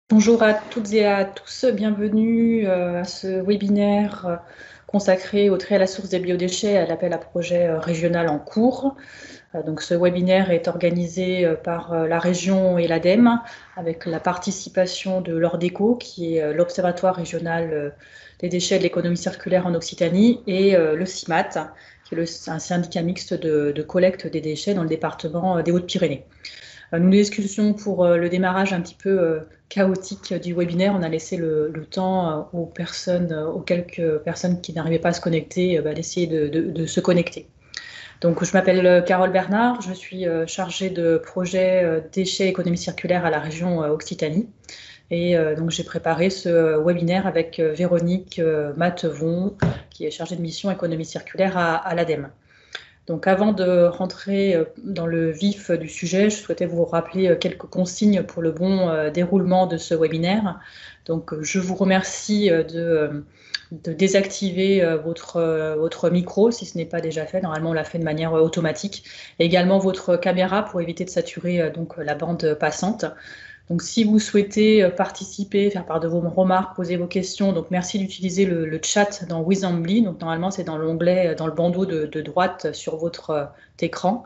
Bonjour à toutes et à tous, bienvenue à ce webinaire consacré au tri à la source des biodéchets et à l'appel à projet régional en cours. Donc, ce webinaire est organisé par la région et l'ADEME avec la participation de l'Ordeco, qui est l'Observatoire régional des déchets et de l'économie circulaire en Occitanie, et le CIMAT, qui est un syndicat mixte de collecte des déchets dans le département des Hautes-Pyrénées. Nous nous excusons pour le démarrage un petit peu chaotique du webinaire. On a laissé le temps aux quelques personnes qui n'arrivaient pas à se connecter, d'essayer de se connecter. Donc, je m'appelle Carole Bernard, je suis chargée de projet déchets économie circulaire à la région Occitanie. Et donc, j'ai préparé ce webinaire avec Véronique Mathevon, qui est chargée de mission économie circulaire à l'ADEME. Donc, avant de rentrer dans le vif du sujet, je souhaitais vous rappeler quelques consignes pour le bon déroulement de ce webinaire. Donc, je vous remercie de désactiver votre micro si ce n'est pas déjà fait. Normalement, on l'a fait de manière automatique. Et également votre caméra pour éviter de saturer donc la bande passante. Donc, si vous souhaitez participer, faire part de vos remarques, poser vos questions, donc merci d'utiliser le chat dans Wizambly. Donc, normalement, c'est dans l'onglet, dans le bandeau de droite sur votre écran.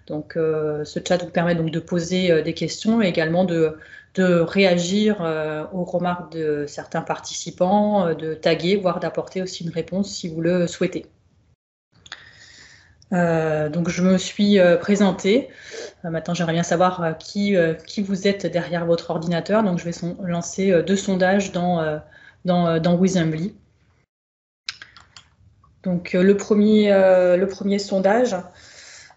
Donc, ce chat vous permet donc de poser des questions et également de réagir aux remarques de certains participants, de taguer, voire d'apporter aussi une réponse si vous le souhaitez. Donc, je me suis présentée. Maintenant, j'aimerais bien savoir qui vous êtes derrière votre ordinateur. Donc, je vais lancer 2 sondages dans Wizambly. Donc, le premier sondage,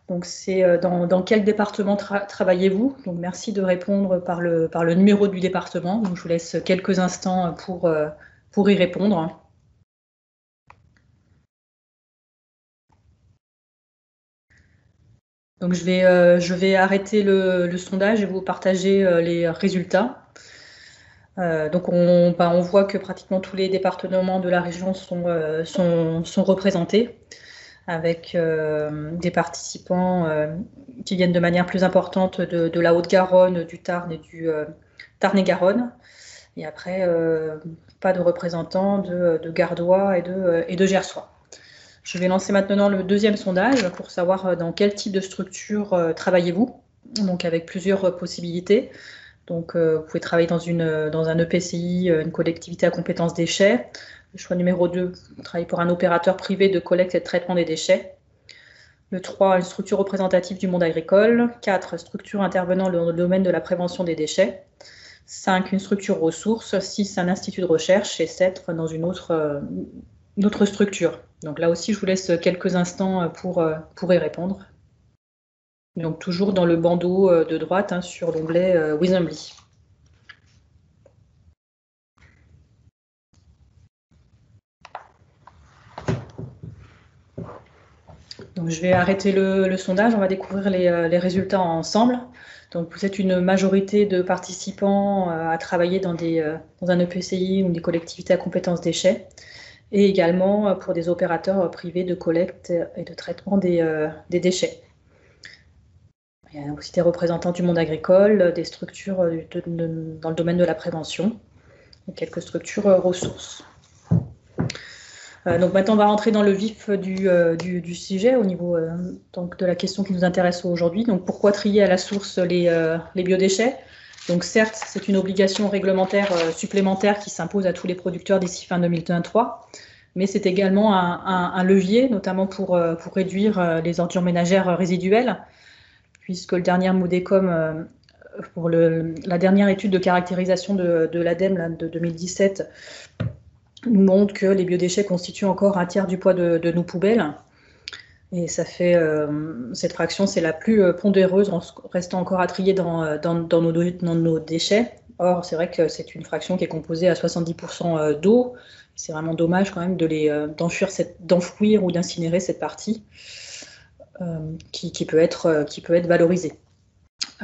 donc c'est dans quel département travaillez-vous? Donc, merci de répondre par le numéro du département. Donc, je vous laisse quelques instants pour y répondre. Donc, je vais arrêter le sondage et vous partager les résultats. Donc, on voit que pratiquement tous les départements de la région sont représentés, avec des participants qui viennent de manière plus importante de la Haute-Garonne, du Tarn et du Tarn-et-Garonne. Et après, pas de représentants de Gardois et de Gersois. Je vais lancer maintenant le deuxième sondage pour savoir dans quel type de structure travaillez-vous, donc avec plusieurs possibilités. Donc, vous pouvez travailler dans un EPCI, une collectivité à compétence déchets. Le choix numéro 2, vous travaillez pour un opérateur privé de collecte et de traitement des déchets. Le 3, une structure représentative du monde agricole. 4, structure intervenant dans le domaine de la prévention des déchets. 5, une structure ressources. 6, un institut de recherche. Et 7, dans une autre structure. Donc là aussi, je vous laisse quelques instants pour y répondre. Donc toujours dans le bandeau de droite sur l'onglet Wizambly. Donc je vais arrêter le sondage, on va découvrir les résultats ensemble. Donc vous êtes une majorité de participants à travailler dans un EPCI ou des collectivités à compétence déchets, et également pour des opérateurs privés de collecte et de traitement des déchets. Il y a aussi des représentants du monde agricole, des structures dans le domaine de la prévention, et quelques structures ressources. Donc maintenant, on va rentrer dans le vif du sujet au niveau donc de la question qui nous intéresse aujourd'hui. Donc, pourquoi trier à la source les biodéchets? Donc, certes, c'est une obligation réglementaire supplémentaire qui s'impose à tous les producteurs d'ici fin 2023, mais c'est également un levier, notamment pour réduire les ordures ménagères résiduelles, puisque le dernier Modécom, pour la dernière étude de caractérisation de l'ADEME de 2017, nous montre que les biodéchets constituent encore un tiers du poids de nos poubelles. Et ça fait cette fraction, c'est la plus pondéreuse, restant encore à trier dans nos déchets. Or, c'est vrai que c'est une fraction qui est composée à 70% d'eau. C'est vraiment dommage quand même d'enfouir ou d'incinérer cette partie qui peut être valorisée.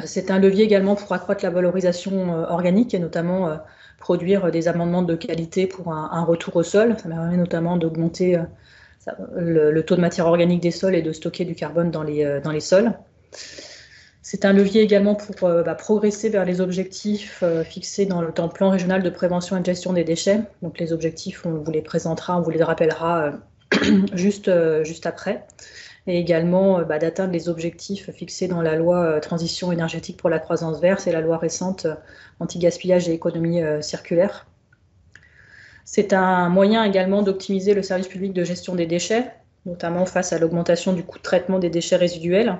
C'est un levier également pour accroître la valorisation organique et notamment produire des amendements de qualité pour un retour au sol. Ça permet notamment d'augmenter le taux de matière organique des sols et de stocker du carbone dans les sols. C'est un levier également pour progresser vers les objectifs fixés dans le plan régional de prévention et de gestion des déchets. Donc les objectifs, on vous les présentera, on vous les rappellera juste après. Et également d'atteindre les objectifs fixés dans la loi transition énergétique pour la croissance verte et la loi récente anti-gaspillage et économie circulaire. C'est un moyen également d'optimiser le service public de gestion des déchets, notamment face à l'augmentation du coût de traitement des déchets résiduels,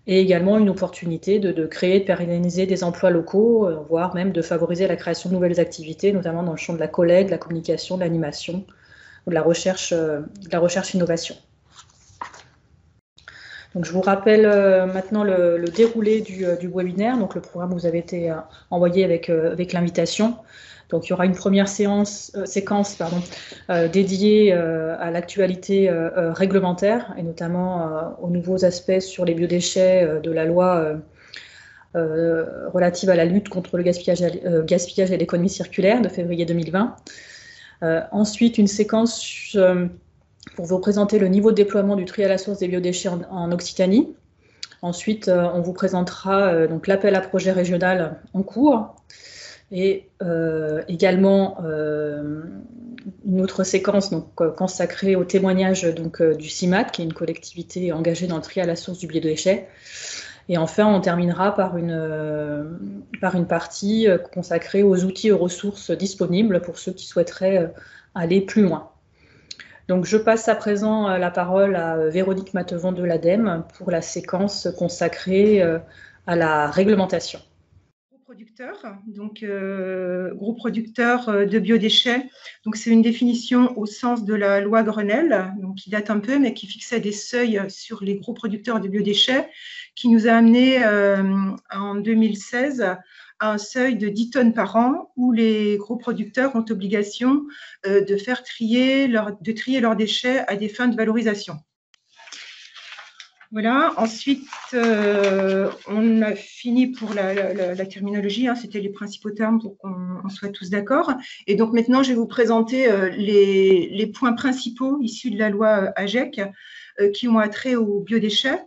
et également une opportunité de créer, de pérenniser des emplois locaux, voire même de favoriser la création de nouvelles activités, notamment dans le champ de la collecte, de la communication, de l'animation ou de la recherche-innovation. Donc, je vous rappelle maintenant le déroulé du webinaire. Donc, le programme vous avait été envoyé avec l'invitation. Donc, il y aura une première séquence dédiée à l'actualité réglementaire et notamment aux nouveaux aspects sur les biodéchets de la loi relative à la lutte contre le gaspillage et l'économie circulaire de février 2020. Ensuite, une séquence pour vous présenter le niveau de déploiement du tri à la source des biodéchets en Occitanie. Ensuite, on vous présentera donc l'appel à projet régional en cours et également une autre séquence consacrée au témoignage du CIMAT, qui est une collectivité engagée dans le tri à la source du biodéchet. Et enfin, on terminera par une partie consacrée aux outils et aux ressources disponibles pour ceux qui souhaiteraient aller plus loin. Donc, je passe à présent la parole à Véronique Matevon de l'ADEME pour la séquence consacrée à la réglementation. Gros producteur de biodéchets. Donc, c'est une définition au sens de la loi Grenelle, donc, qui date un peu, mais qui fixait des seuils sur les gros producteurs de biodéchets, qui nous a amené en 2016 à un seuil de 10 tonnes par an, où les gros producteurs ont obligation de trier leurs déchets à des fins de valorisation. Voilà, ensuite, on a fini pour la terminologie, c'était les principaux termes pour qu'on soit tous d'accord. Et donc maintenant, je vais vous présenter les points principaux issus de la loi AGEC qui ont attrait aux biodéchets.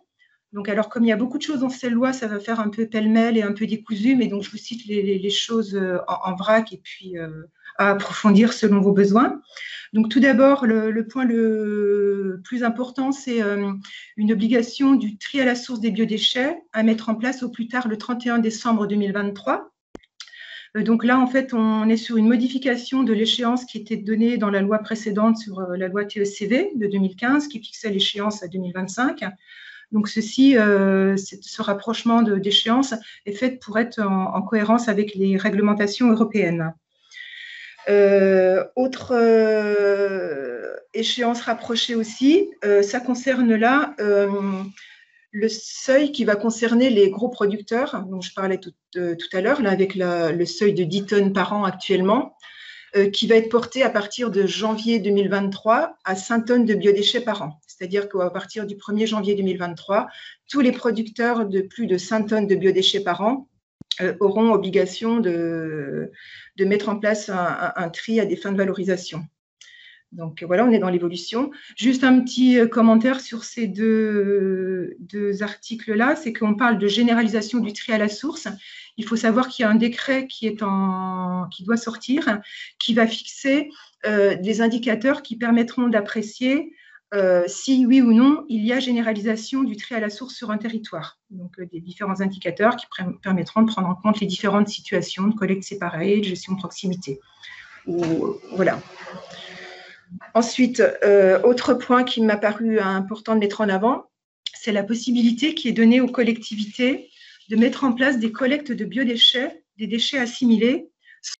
Donc, alors, comme il y a beaucoup de choses dans cette loi, ça va faire un peu pêle-mêle et un peu décousu, mais donc je vous cite les choses en vrac et puis à approfondir selon vos besoins. Donc, tout d'abord, le point le plus important, c'est une obligation du tri à la source des biodéchets à mettre en place au plus tard le 31 décembre 2023. Donc là, en fait, on est sur une modification de l'échéance qui était donnée dans la loi précédente sur la loi TECV de 2015, qui fixait l'échéance à 2025. Donc, ce rapprochement d'échéance est fait pour être en cohérence avec les réglementations européennes. Autre échéance rapprochée aussi, ça concerne là le seuil qui va concerner les gros producteurs, dont je parlais tout à l'heure, là avec le seuil de 10 tonnes par an actuellement, qui va être porté à partir de janvier 2023 à 5 tonnes de biodéchets par an. C'est-à-dire qu'à partir du 1er janvier 2023, tous les producteurs de plus de 5 tonnes de biodéchets par an auront obligation de mettre en place un tri à des fins de valorisation. Donc voilà, on est dans l'évolution. Juste un petit commentaire sur ces deux articles-là, c'est qu'on parle de généralisation du tri à la source. Il faut savoir qu'il y a un décret qui doit sortir, qui va fixer des indicateurs qui permettront d'apprécier si oui ou non il y a généralisation du tri à la source sur un territoire. Donc des différents indicateurs qui permettront de prendre en compte les différentes situations de collecte séparée, de gestion de proximité. Voilà. Ensuite, autre point qui m'a paru important de mettre en avant, c'est la possibilité qui est donnée aux collectivités de mettre en place des collectes de biodéchets, des déchets assimilés, sans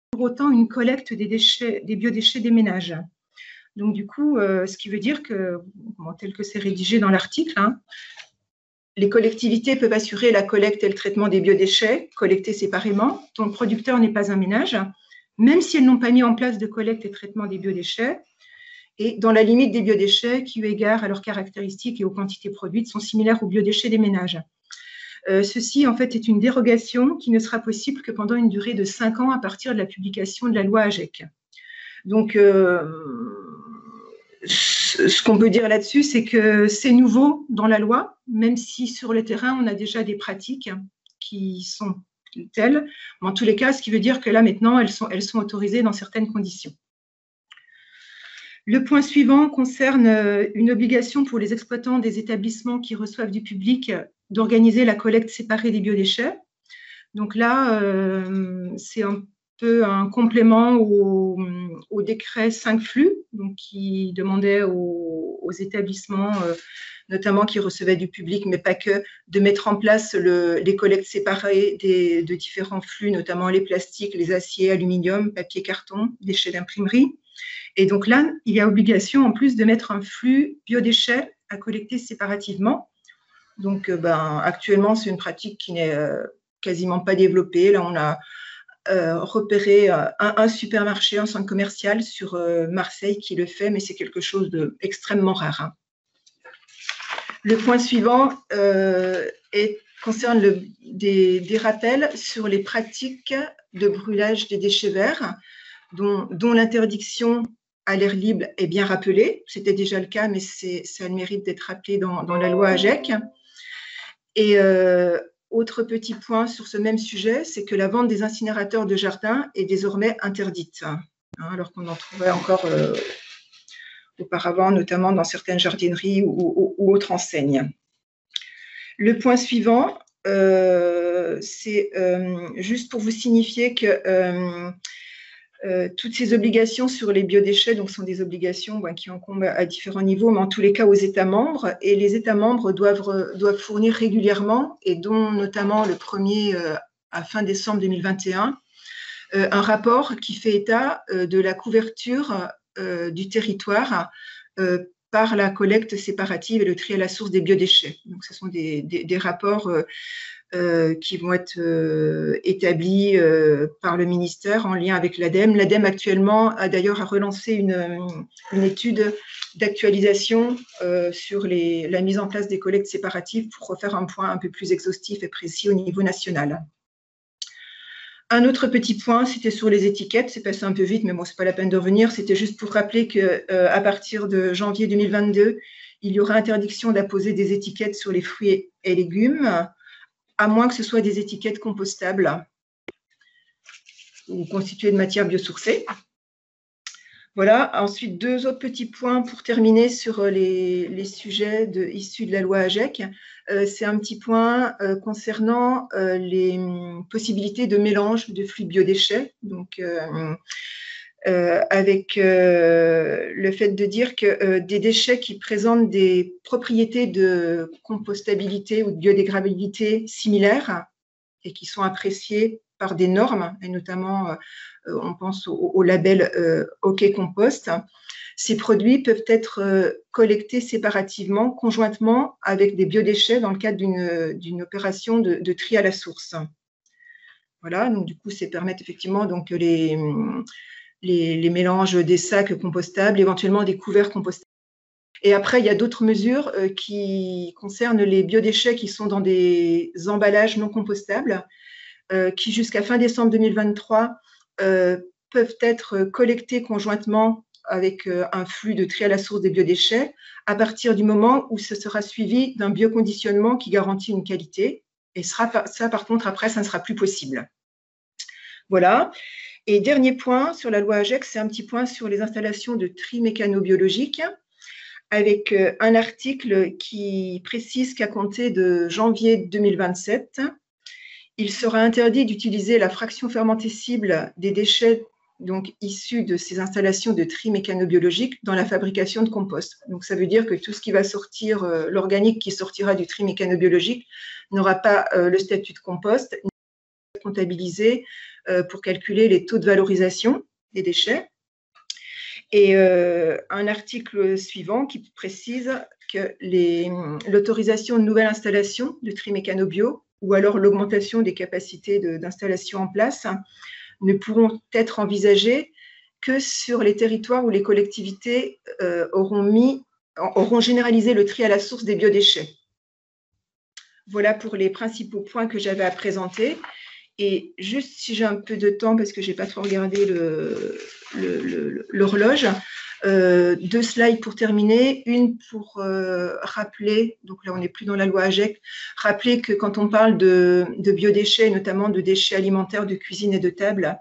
pour autant une collecte des biodéchets des ménages. Donc, du coup, ce qui veut dire que, tel que c'est rédigé dans l'article, les collectivités peuvent assurer la collecte et le traitement des biodéchets collectés séparément, dont le producteur n'est pas un ménage, même si elles n'ont pas mis en place de collecte et traitement des biodéchets, et dans la limite des biodéchets qui, eu égard à leurs caractéristiques et aux quantités produites, sont similaires aux biodéchets des ménages. Ceci, en fait, est une dérogation qui ne sera possible que pendant une durée de 5 ans à partir de la publication de la loi AGEC. Donc, ce qu'on peut dire là-dessus, c'est que c'est nouveau dans la loi, même si sur le terrain, on a déjà des pratiques qui sont telles. Mais en tous les cas, ce qui veut dire que là, maintenant, elles sont autorisées dans certaines conditions. Le point suivant concerne une obligation pour les exploitants des établissements qui reçoivent du public d'organiser la collecte séparée des biodéchets. Donc là, c'est un peu un complément au décret 5 flux, donc qui demandait aux établissements, notamment qui recevaient du public, mais pas que, de mettre en place les collectes séparées de différents flux, notamment les plastiques, les aciers, aluminium, papier, carton, déchets d'imprimerie. Et donc là, il y a obligation en plus de mettre un flux biodéchets à collecter séparativement. Donc actuellement, c'est une pratique qui n'est quasiment pas développée. Là, on a repéré un supermarché, un centre commercial sur Marseille qui le fait, mais c'est quelque chose d'extrêmement rare. Hein. Le point suivant concerne des rappels sur les pratiques de brûlage des déchets verts, dont l'interdiction à l'air libre est bien rappelée. C'était déjà le cas, mais ça a le mérite d'être rappelé dans la loi AGEC. Et autre petit point sur ce même sujet, c'est que la vente des incinérateurs de jardin est désormais interdite, hein, alors qu'on en trouvait encore auparavant, notamment dans certaines jardineries ou autres enseignes. Le point suivant, c'est juste pour vous signifier que toutes ces obligations sur les biodéchets donc, sont des obligations qui incombent à différents niveaux, mais en tous les cas aux États membres. Et les États membres doivent fournir régulièrement, et dont notamment le premier à fin décembre 2021, un rapport qui fait état de la couverture du territoire par la collecte séparative et le tri à la source des biodéchets. Donc, ce sont des rapports qui vont être établis par le ministère en lien avec l'ADEME. L'ADEME actuellement a d'ailleurs relancé une étude d'actualisation sur la mise en place des collectes séparatives pour refaire un point un peu plus exhaustif et précis au niveau national. Un autre petit point, c'était sur les étiquettes. C'est passé un peu vite, mais bon, c'est pas la peine de revenir. C'était juste pour rappeler qu'à partir de janvier 2022, il y aura interdiction d'apposer des étiquettes sur les fruits et légumes, à moins que ce soit des étiquettes compostables ou constituées de matières biosourcées. Voilà. Ensuite, deux autres petits points pour terminer sur les sujets issus de la loi AGEC. C'est un petit point concernant les possibilités de mélange de flux biodéchets. Donc, avec le fait de dire que des déchets qui présentent des propriétés de compostabilité ou de biodégradabilité similaires et qui sont appréciées par des normes, et notamment on pense au label OK Compost, ces produits peuvent être collectés séparativement, conjointement avec des biodéchets dans le cadre d'une opération de tri à la source. Voilà, donc du coup, ça permet effectivement donc, les mélanges des sacs compostables, éventuellement des couverts compostables. Et après, il y a d'autres mesures qui concernent les biodéchets qui sont dans des emballages non compostables, qui jusqu'à fin décembre 2023 peuvent être collectés conjointement avec un flux de tri à la source des biodéchets à partir du moment où ce sera suivi d'un bioconditionnement qui garantit une qualité. Et ça, par contre, après, ça ne sera plus possible. Voilà. Et dernier point sur la loi AGEC, c'est un petit point sur les installations de tri mécano-biologique, avec un article qui précise qu'à compter de janvier 2027, il sera interdit d'utiliser la fraction fermentée cible des déchets donc, issus de ces installations de tri mécano-biologique dans la fabrication de compost. Donc, ça veut dire que tout ce qui va sortir, l'organique qui sortira du tri mécano-biologique n'aura pas le statut de compost, comptabilisé pour calculer les taux de valorisation des déchets. Et un article suivant qui précise que l'autorisation de nouvelles installations de tri mécano-bio ou alors l'augmentation des capacités d'installation en place ne pourront être envisagées que sur les territoires où les collectivités auront généralisé le tri à la source des biodéchets. Voilà pour les principaux points que j'avais à présenter. Et juste si j'ai un peu de temps, parce que je n'ai pas trop regardé l'horloge, Deux slides pour terminer. Une pour rappeler, donc là on n'est plus dans la loi AGEC, rappeler que quand on parle de biodéchets, notamment de déchets alimentaires, de cuisine et de table,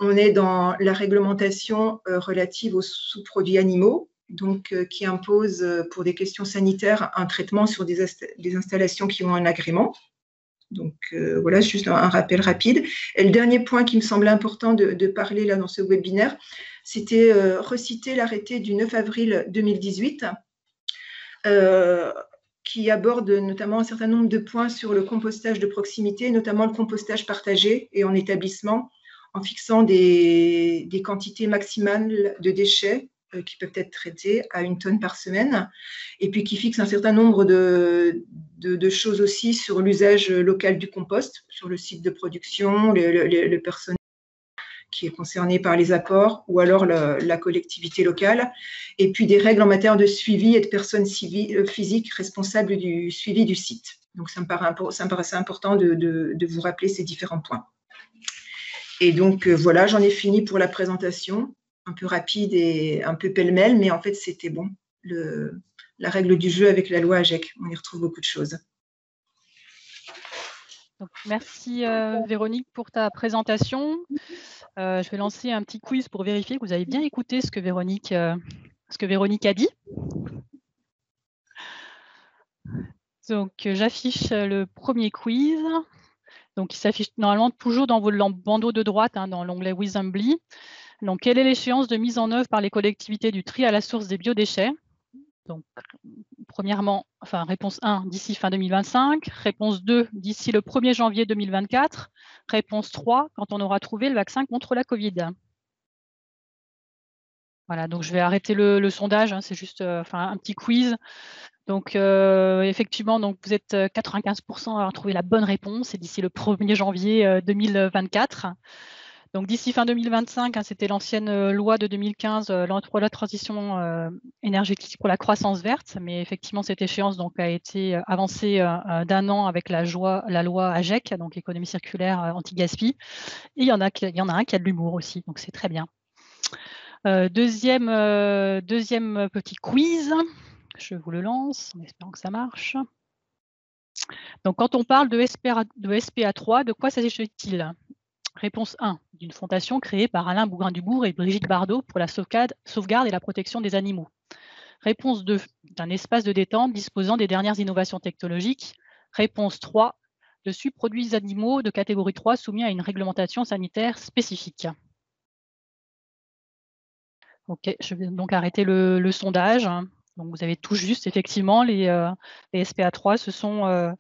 on est dans la réglementation relative aux sous-produits animaux, donc qui impose pour des questions sanitaires un traitement sur des installations qui ont un agrément. Donc voilà, juste un rappel rapide. Et le dernier point qui me semblait important de parler là dans ce webinaire, c'était reciter l'arrêté du 9 avril 2018 qui aborde notamment un certain nombre de points sur le compostage de proximité, notamment le compostage partagé et en établissement, en fixant des quantités maximales de déchets qui peuvent être traités à 1 tonne par semaine, et puis qui fixe un certain nombre de choses aussi sur l'usage local du compost, sur le site de production, le personnel qui est concerné par les apports, ou alors la collectivité locale, et puis des règles en matière de suivi et de personnes physiques responsables du suivi du site. Donc ça me paraissait important de vous rappeler ces différents points. Et donc voilà, j'en ai fini pour la présentation, un peu rapide et un peu pêle-mêle, mais en fait c'était bon. La règle du jeu avec la loi AGEC, on y retrouve beaucoup de choses. Donc, merci Véronique pour ta présentation. Je vais lancer un petit quiz pour vérifier que vous avez bien écouté ce que Véronique a dit. Donc, j'affiche le premier quiz. Donc, il s'affiche normalement toujours dans vos bandeaux de droite, hein, dans l'onglet Wissambly. Donc, quelle est l'échéance de mise en œuvre par les collectivités du tri à la source des biodéchets? Donc, premièrement, réponse 1, d'ici fin 2025. Réponse 2, d'ici le 1er janvier 2024. Réponse 3, quand on aura trouvé le vaccin contre la Covid. Voilà, donc je vais arrêter le sondage, hein, c'est juste un petit quiz. Donc, effectivement, donc vous êtes 95% à avoir trouvé la bonne réponse, et d'ici le 1er janvier 2024. Donc, d'ici fin 2025, hein, c'était l'ancienne loi de 2015 pour la transition énergétique pour la croissance verte, mais effectivement, cette échéance donc, a été avancée d'1 an avec la loi AGEC, donc économie circulaire anti-gaspi. Et il y en a un qui a de l'humour aussi, donc c'est très bien. Deuxième petit quiz, je vous le lance en espérant que ça marche. Donc, quand on parle de SPA3, de quoi s'agit-il? Réponse 1, d'une fondation créée par Alain Bougrain-Dubourg et Brigitte Bardot pour la sauvegarde et la protection des animaux. Réponse 2, d'un espace de détente disposant des dernières innovations technologiques. Réponse 3, de subproduits animaux de catégorie 3 soumis à une réglementation sanitaire spécifique. Ok, je vais donc arrêter le sondage. Donc, vous avez tout juste, effectivement, les SPA3, ce sont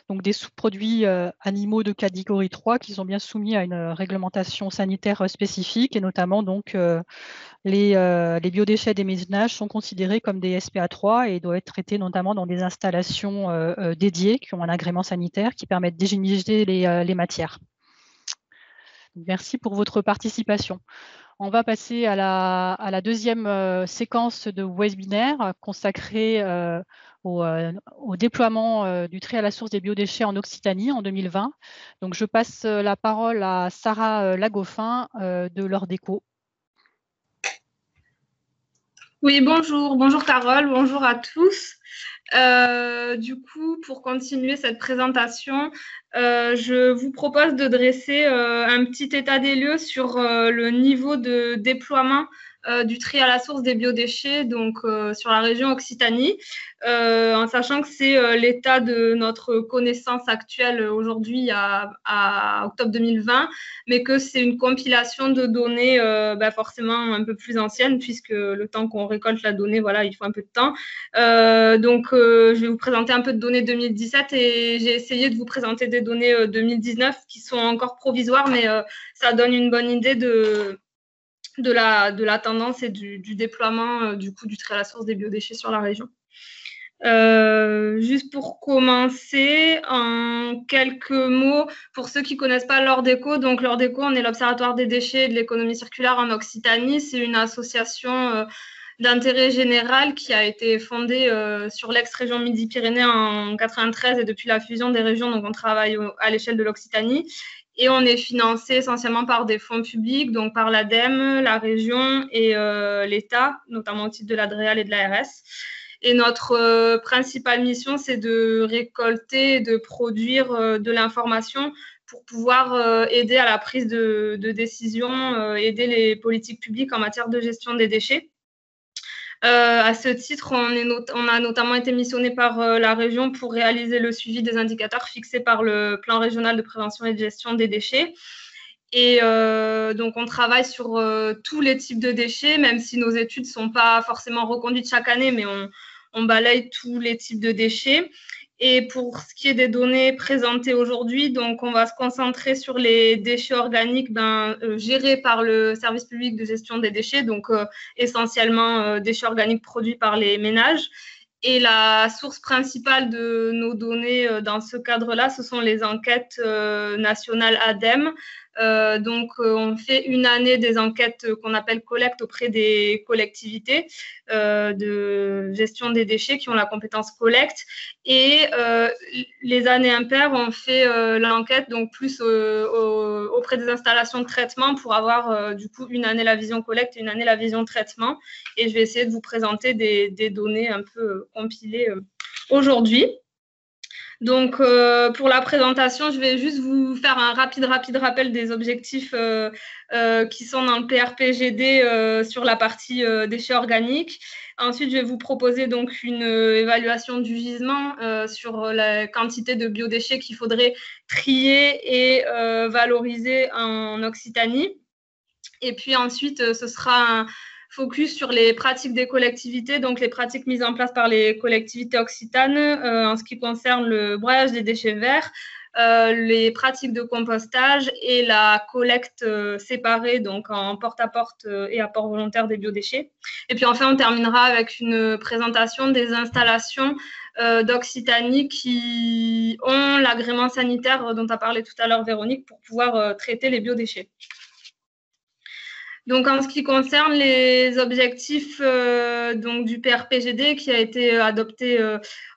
donc des sous-produits animaux de catégorie 3 qui sont bien soumis à une réglementation sanitaire spécifique, et notamment donc les biodéchets des ménages sont considérés comme des SPA3 et doivent être traités notamment dans des installations dédiées qui ont un agrément sanitaire qui permettent d'hygiéniser les matières. Merci pour votre participation. On va passer à la deuxième séquence de webinaire consacrée au déploiement du tri à la source des biodéchets en Occitanie en 2020. Donc, je passe la parole à Sarah Lagoffin de l'Ordéco. Oui, bonjour Carole, bonjour à tous. Du coup, pour continuer cette présentation, je vous propose de dresser un petit état des lieux sur le niveau de déploiement du tri à la source des biodéchets, donc sur la région Occitanie, en sachant que c'est l'état de notre connaissance actuelle aujourd'hui à octobre 2020, mais que c'est une compilation de données forcément un peu plus anciennes, puisque le temps qu'on récolte la donnée, voilà, il faut un peu de temps. Donc, je vais vous présenter un peu de données 2017 et j'ai essayé de vous présenter des données 2019 qui sont encore provisoires, mais ça donne une bonne idée de la tendance et du déploiement du coup du tri à la source des biodéchets sur la région. Juste pour commencer, en quelques mots, pour ceux qui ne connaissent pas l'Ordéco, donc l'Ordéco, on est l'Observatoire des déchets et de l'économie circulaire en Occitanie. C'est une association d'intérêt général qui a été fondée sur l'ex-région Midi-Pyrénées en 1993, et depuis la fusion des régions, donc on travaille à l'échelle de l'Occitanie. Et on est financé essentiellement par des fonds publics, donc par l'ADEME, la région et l'État, notamment au titre de l'ADREAL et de l'ARS. Et notre principale mission, c'est de récolter et de produire de l'information pour pouvoir aider à la prise de décision, aider les politiques publiques en matière de gestion des déchets. À ce titre, on a notamment été missionné par la région pour réaliser le suivi des indicateurs fixés par le plan régional de prévention et de gestion des déchets. Et donc, on travaille sur tous les types de déchets, même si nos études ne sont pas forcément reconduites chaque année, mais on balaye tous les types de déchets. Et pour ce qui est des données présentées aujourd'hui, donc on va se concentrer sur les déchets organiques gérés par le service public de gestion des déchets, donc essentiellement déchets organiques produits par les ménages. Et la source principale de nos données dans ce cadre-là, ce sont les enquêtes nationales ADEME. On fait une année des enquêtes qu'on appelle collecte auprès des collectivités de gestion des déchets qui ont la compétence collecte. Et les années impaires, on fait l'enquête donc plus auprès des installations de traitement pour avoir du coup une année la vision collecte et une année la vision traitement. Et je vais essayer de vous présenter des données un peu compilées aujourd'hui. Donc, pour la présentation, je vais juste vous faire un rapide rappel des objectifs qui sont dans le PRPGD sur la partie déchets organiques. Ensuite, je vais vous proposer donc une évaluation du gisement sur la quantité de biodéchets qu'il faudrait trier et valoriser en Occitanie. Et puis ensuite, ce sera un focus sur les pratiques des collectivités, donc les pratiques mises en place par les collectivités occitanes en ce qui concerne le broyage des déchets verts, les pratiques de compostage et la collecte séparée, donc en porte-à-porte et apport volontaire des biodéchets. Et puis enfin, on terminera avec une présentation des installations d'Occitanie qui ont l'agrément sanitaire dont a parlé tout à l'heure Véronique pour pouvoir traiter les biodéchets. Donc, en ce qui concerne les objectifs du PRPGD qui a été adopté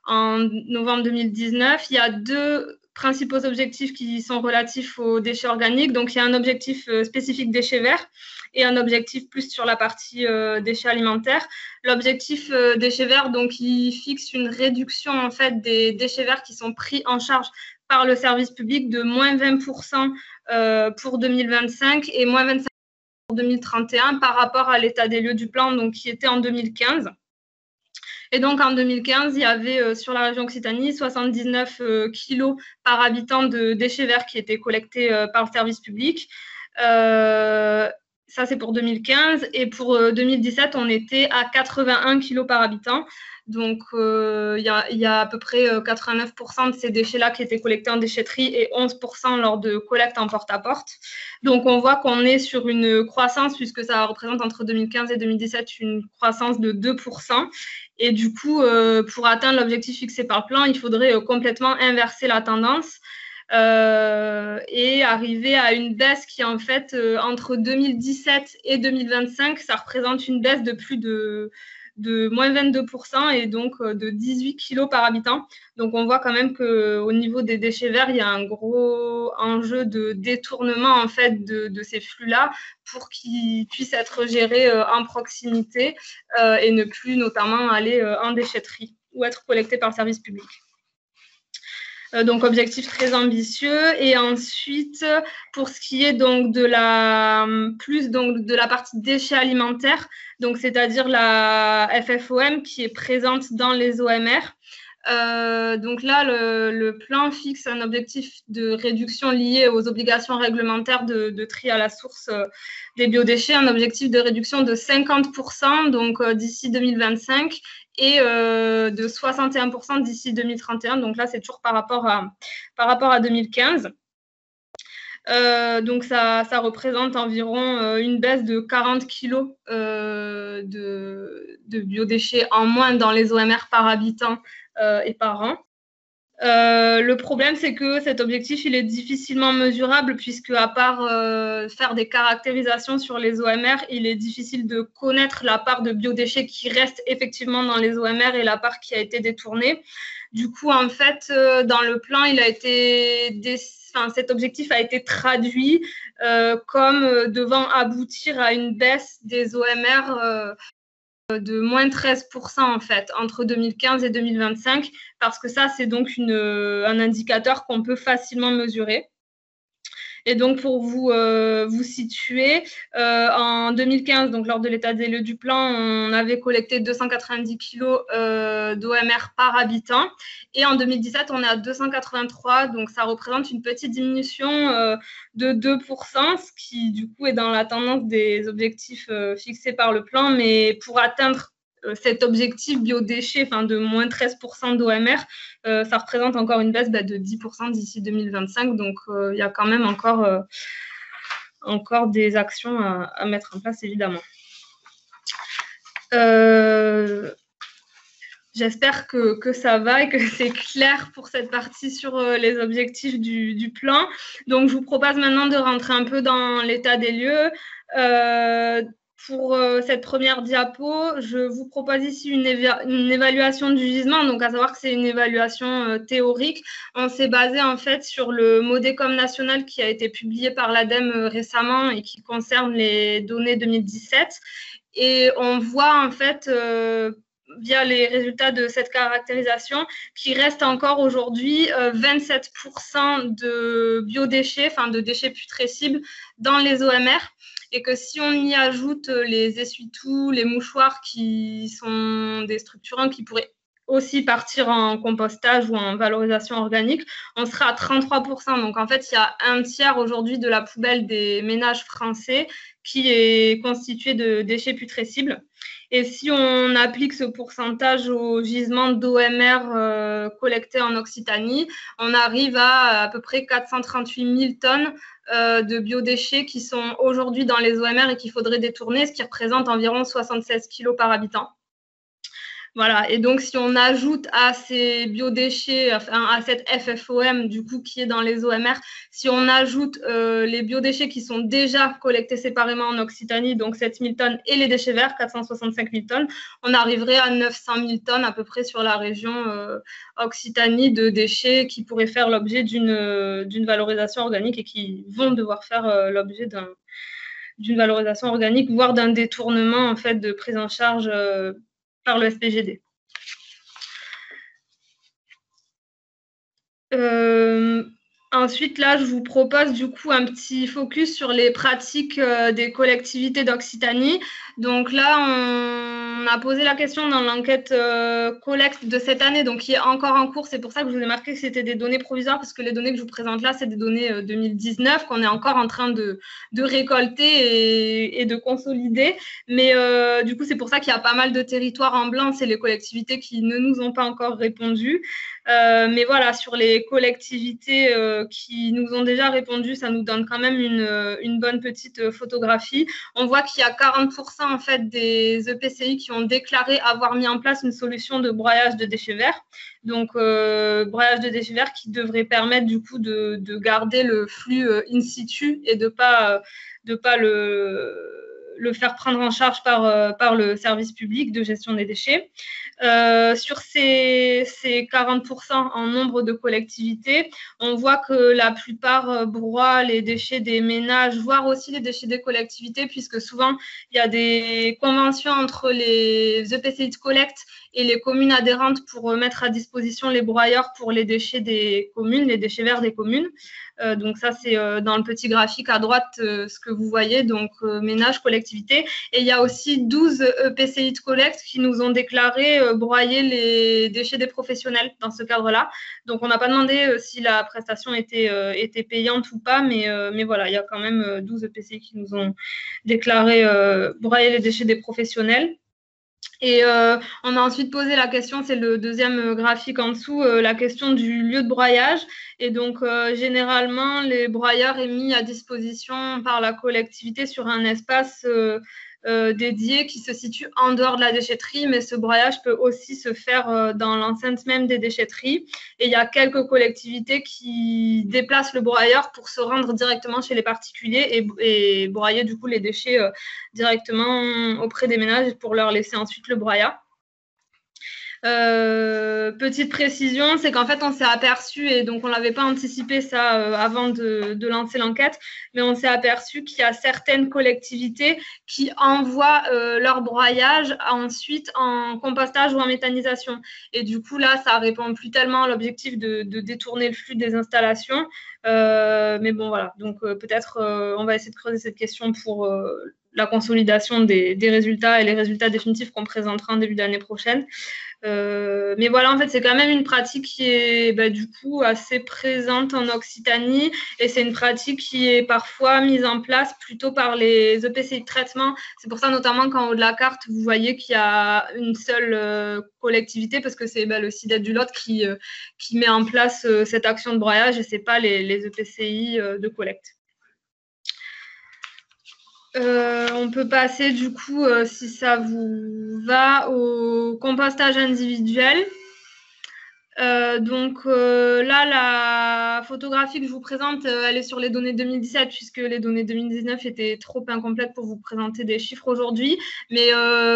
en novembre 2019, il y a deux principaux objectifs qui sont relatifs aux déchets organiques. Donc, il y a un objectif spécifique déchets verts et un objectif plus sur la partie déchets alimentaires. L'objectif déchets verts, donc, il fixe une réduction en fait des déchets verts qui sont pris en charge par le service public de moins 20% pour 2025 et moins 25% pour 2031 par rapport à l'état des lieux du plan, donc qui était en 2015. Et donc en 2015, il y avait sur la région Occitanie 79 kilos par habitant de déchets verts qui étaient collectés par le service public. Ça, c'est pour 2015. Et pour 2017, on était à 81 kilos par habitant. Donc, il y a à peu près 89% de ces déchets-là qui étaient collectés en déchetterie et 11% lors de collecte en porte-à-porte. Donc, on voit qu'on est sur une croissance, puisque ça représente entre 2015 et 2017 une croissance de 2%. Et du coup, pour atteindre l'objectif fixé par le plan, il faudrait complètement inverser la tendance. Et arriver à une baisse qui, en fait, entre 2017 et 2025, ça représente une baisse de plus de moins 22% et donc de 18 kilos par habitant. Donc, on voit quand même qu'au niveau des déchets verts, il y a un gros enjeu de détournement en fait, de ces flux-là pour qu'ils puissent être gérés en proximité et ne plus notamment aller en déchetterie ou être collectés par le service public. Donc, objectif très ambitieux. Et ensuite, pour ce qui est donc de la partie déchets alimentaires, donc c'est-à-dire la FFOM qui est présente dans les OMR. Donc là, le plan fixe un objectif de réduction lié aux obligations réglementaires de tri à la source des biodéchets, un objectif de réduction de 50% donc d'ici 2025 et de 61% d'ici 2031. Donc là, c'est toujours par rapport à 2015. Donc ça représente environ une baisse de 40 kilos de biodéchets en moins dans les OMR par habitant et par an. Le problème, c'est que cet objectif, il est difficilement mesurable puisque, à part faire des caractérisations sur les OMR, il est difficile de connaître la part de biodéchets qui reste effectivement dans les OMR et la part qui a été détournée. Du coup, en fait, dans le plan, cet objectif a été traduit comme devant aboutir à une baisse des OMR de moins 13% en fait, entre 2015 et 2025, parce que ça, c'est donc un indicateur qu'on peut facilement mesurer. Et donc, pour vous situer, en 2015, donc lors de l'état des lieux du plan, on avait collecté 290 kg d'OMR par habitant. Et en 2017, on est à 283. Donc, ça représente une petite diminution de 2%, ce qui, du coup, est dans la tendance des objectifs fixés par le plan. Mais pour atteindre cet objectif biodéchets, de moins 13% d'OMR, ça représente encore une baisse de 10% d'ici 2025. Donc, il y a quand même encore des actions à mettre en place, évidemment. J'espère que ça va et que c'est clair pour cette partie sur les objectifs du plan. Donc, je vous propose maintenant de rentrer un peu dans l'état des lieux. Pour cette première diapo, je vous propose ici une évaluation du gisement, donc à savoir que c'est une évaluation théorique. On s'est basé en fait sur le Modécom national qui a été publié par l'ADEME récemment et qui concerne les données 2017. Et on voit en fait, via les résultats de cette caractérisation, qu'il reste encore aujourd'hui 27% de biodéchets, de déchets putrescibles dans les OMR. Et que si on y ajoute les essuie-tout, les mouchoirs qui sont des structurants qui pourraient aussi partir en compostage ou en valorisation organique, on sera à 33%. Donc, en fait, il y a un tiers aujourd'hui de la poubelle des ménages français qui est constituée de déchets putrescibles. Et si on applique ce pourcentage au gisement d'OMR collecté en Occitanie, on arrive à peu près 438 000 tonnes de biodéchets qui sont aujourd'hui dans les OMR et qu'il faudrait détourner, ce qui représente environ 76 kg par habitant. Voilà, et donc si on ajoute à ces biodéchets, à cette FFOM du coup qui est dans les OMR, si on ajoute les biodéchets qui sont déjà collectés séparément en Occitanie, donc 7 000 tonnes, et les déchets verts, 465 000 tonnes, on arriverait à 900 000 tonnes à peu près sur la région Occitanie de déchets qui pourraient faire l'objet d'une valorisation organique et qui vont devoir faire l'objet d'une valorisation organique, voire d'un détournement en fait de prise en charge par le SPGD. Ensuite, là, je vous propose du coup un petit focus sur les pratiques des collectivités d'Occitanie. Donc là, on a posé la question dans l'enquête collecte de cette année, donc qui est encore en cours. C'est pour ça que je vous ai marqué que c'était des données provisoires, parce que les données que je vous présente là, c'est des données 2019 qu'on est encore en train de récolter et de consolider. Mais du coup, c'est pour ça qu'il y a pas mal de territoires en blanc. C'est les collectivités qui ne nous ont pas encore répondu. Mais voilà, sur les collectivités qui nous ont déjà répondu, ça nous donne quand même une bonne petite photographie. On voit qu'il y a 40% en fait des EPCI qui ont déclaré avoir mis en place une solution de broyage de déchets verts. Donc, broyage de déchets verts qui devrait permettre du coup de garder le flux in situ et de pas le faire prendre en charge par le service public de gestion des déchets. Sur ces 40% en nombre de collectivités, on voit que la plupart broient les déchets des ménages, voire aussi les déchets des collectivités, puisque souvent, il y a des conventions entre les EPCI de collecte et les communes adhérentes pour mettre à disposition les broyeurs pour les déchets des communes, les déchets verts des communes. Donc ça, c'est dans le petit graphique à droite ce que vous voyez, donc ménages, collectivités. Et il y a aussi 12 EPCI de collecte qui nous ont déclaré broyer les déchets des professionnels dans ce cadre-là. Donc on n'a pas demandé si la prestation était payante ou pas, mais voilà, il y a quand même 12 EPCI qui nous ont déclaré broyer les déchets des professionnels. Et on a ensuite posé la question, c'est le deuxième graphique en dessous, la question du lieu de broyage. Et donc, généralement, les broyeurs est mis à disposition par la collectivité sur un espace dédié qui se situe en dehors de la déchetterie, mais ce broyage peut aussi se faire dans l'enceinte même des déchetteries. Et il y a quelques collectivités qui déplacent le broyeur pour se rendre directement chez les particuliers et broyer du coup les déchets directement auprès des ménages pour leur laisser ensuite le broyat. Petite précision, c'est qu'en fait on s'est aperçu, et donc on n'avait pas anticipé ça avant de lancer l'enquête, mais on s'est aperçu qu'il y a certaines collectivités qui envoient leur broyage ensuite en compostage ou en méthanisation. Et du coup là, ça répond plus tellement à l'objectif de détourner le flux des installations. Mais bon voilà, donc peut-être on va essayer de creuser cette question pour la consolidation des résultats et les résultats définitifs qu'on présentera en début d'année prochaine. Mais voilà, en fait, c'est quand même une pratique qui est du coup assez présente en Occitanie, et c'est une pratique qui est parfois mise en place plutôt par les EPCI de traitement. C'est pour ça notamment qu'en haut de la carte, vous voyez qu'il y a une seule collectivité, parce que c'est le CIDET du Lot qui met en place cette action de broyage, et ce n'est pas les EPCI de collecte. On peut passer du coup, si ça vous va, au compostage individuel. Donc là, la photographie que je vous présente, elle est sur les données 2017, puisque les données 2019 étaient trop incomplètes pour vous présenter des chiffres aujourd'hui. Mais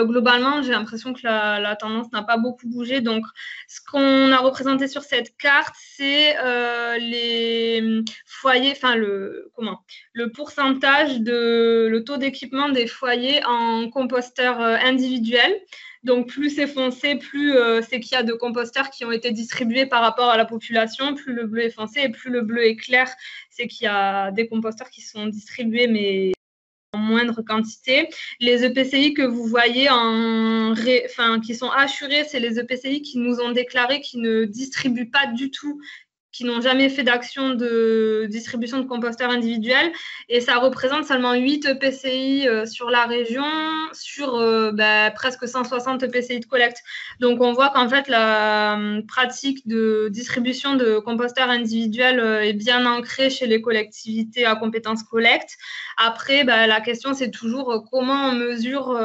globalement, j'ai l'impression que la tendance n'a pas beaucoup bougé. Donc, ce qu'on a représenté sur cette carte, c'est les foyers, enfin le pourcentage le taux d'équipement des foyers en composteurs individuels. Donc, plus c'est foncé, plus c'est qu'il y a de composteurs qui ont été distribués par rapport à la population. Plus le bleu est foncé et plus le bleu est clair, c'est qu'il y a des composteurs qui sont distribués, mais en moindre quantité. Les EPCI que vous voyez qui sont assurés, c'est les EPCI qui nous ont déclaré qu'ils ne distribuent pas du tout, qui n'ont jamais fait d'action de distribution de composteurs individuels, et ça représente seulement 8 EPCI sur la région, sur presque 160 EPCI de collecte. Donc on voit qu'en fait la pratique de distribution de composteurs individuels est bien ancrée chez les collectivités à compétence collecte. Après, la question c'est toujours comment on mesure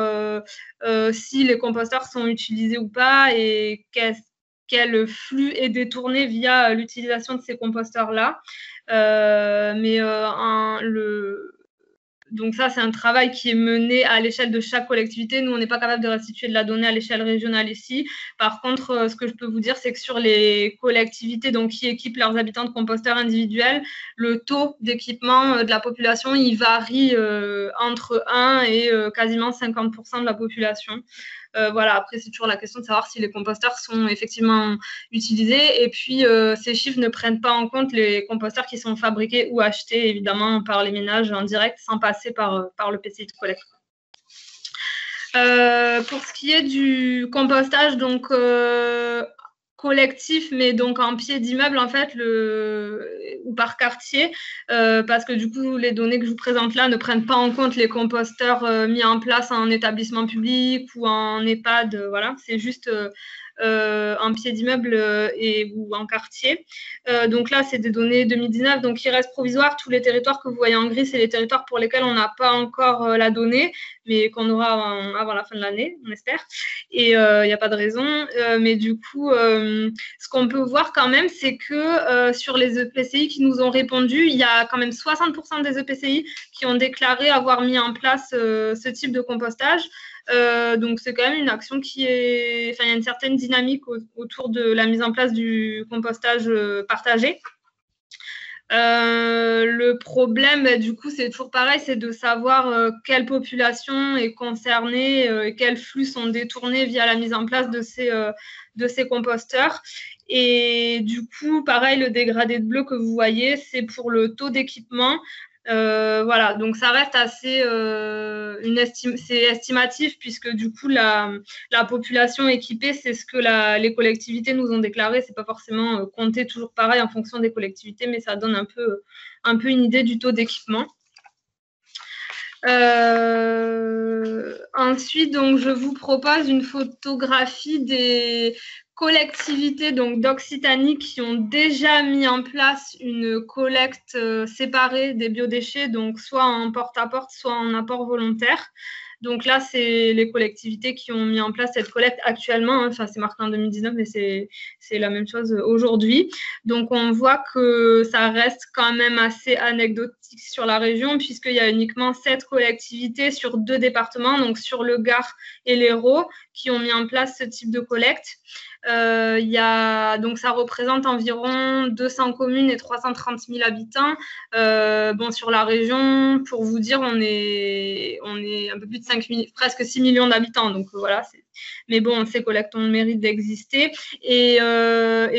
si les composteurs sont utilisés ou pas, et quel flux est détourné via l'utilisation de ces composteurs-là. Donc ça, c'est un travail qui est mené à l'échelle de chaque collectivité. Nous, on n'est pas capable de restituer de la donnée à l'échelle régionale ici. Par contre, ce que je peux vous dire, c'est que sur les collectivités qui équipent leurs habitants de composteurs individuels, le taux d'équipement de la population, il varie entre 1 et quasiment 50% de la population. Voilà, après, c'est toujours la question de savoir si les composteurs sont effectivement utilisés. Et puis, ces chiffres ne prennent pas en compte les composteurs qui sont fabriqués ou achetés, évidemment, par les ménages en direct, sans passer par le PCI de collecte. Pour ce qui est du compostage, donc collectif, mais donc en pied d'immeuble, en fait, ou par quartier, parce que du coup, les données que je vous présente là ne prennent pas en compte les composteurs mis en place en établissement public ou en EHPAD, voilà, c'est juste en pied d'immeuble ou en quartier. Donc là, c'est des données 2019, donc il reste provisoire. Tous les territoires que vous voyez en gris, c'est les territoires pour lesquels on n'a pas encore la donnée, mais qu'on aura avant la fin de l'année, on espère. Et il n'y a pas de raison. Mais du coup, ce qu'on peut voir quand même, c'est que sur les EPCI qui nous ont répondu, il y a quand même 60% des EPCI qui ont déclaré avoir mis en place ce type de compostage. Donc, c'est quand même une action il y a une certaine dynamique autour de la mise en place du compostage partagé. Le problème, du coup, c'est toujours pareil, c'est de savoir quelle population est concernée et quels flux sont détournés via la mise en place de ces composteurs. Et du coup, pareil, le dégradé de bleu que vous voyez, c'est pour le taux d'équipement. Voilà, donc ça reste assez c'est estimatif, puisque du coup la population équipée, c'est ce que les collectivités nous ont déclaré. C'est pas forcément compté toujours pareil en fonction des collectivités, mais ça donne un peu une idée du taux d'équipement. Ensuite, donc je vous propose une photographie des collectivités d'Occitanie qui ont déjà mis en place une collecte séparée des biodéchets, donc soit en porte-à-porte, soit en apport volontaire. Donc là, c'est les collectivités qui ont mis en place cette collecte actuellement. Enfin, c'est marqué en 2019, mais c'est la même chose aujourd'hui. Donc, on voit que ça reste quand même assez anecdotique sur la région, puisqu'il y a uniquement 7 collectivités sur 2 départements, donc sur le Gard et l'Hérault, qui ont mis en place ce type de collecte. Donc ça représente environ 200 communes et 330 000 habitants. Sur la région, pour vous dire, on est un peu plus de presque 6 millions d'habitants. Donc voilà, mais bon, ces collectes ont le mérite d'exister. Et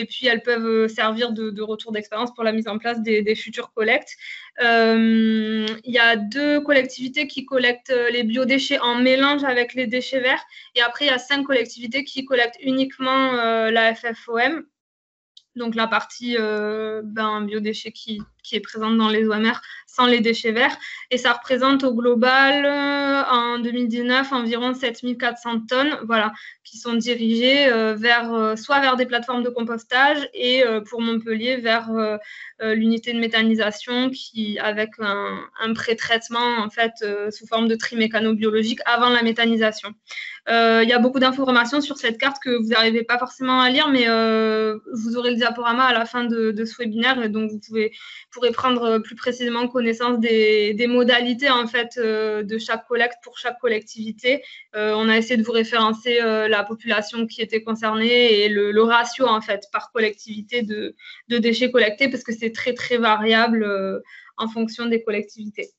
puis, elles peuvent servir de retour d'expérience pour la mise en place des futures collectes. Il y a 2 collectivités qui collectent les biodéchets en mélange avec les déchets verts. Et après, il y a 5 collectivités qui collectent uniquement la FFOM. Donc, la partie biodéchets qui est présente dans les OMR sans les déchets verts. Et ça représente au global, en 2019, environ 7400 tonnes, voilà, qui sont dirigées soit vers des plateformes de compostage et pour Montpellier, vers l'unité de méthanisation avec un pré-traitement en fait, sous forme de tri mécano-biologique avant la méthanisation. Il y a beaucoup d'informations sur cette carte que vous n'arrivez pas forcément à lire, mais vous aurez le diaporama à la fin de ce webinaire, et donc vous pourrez prendre plus précisément connaissance des modalités en fait, de chaque collecte pour chaque collectivité. On a essayé de vous référencer la population qui était concernée et le ratio en fait par collectivité de déchets collectés, parce que c'est très très variable en fonction des collectivités.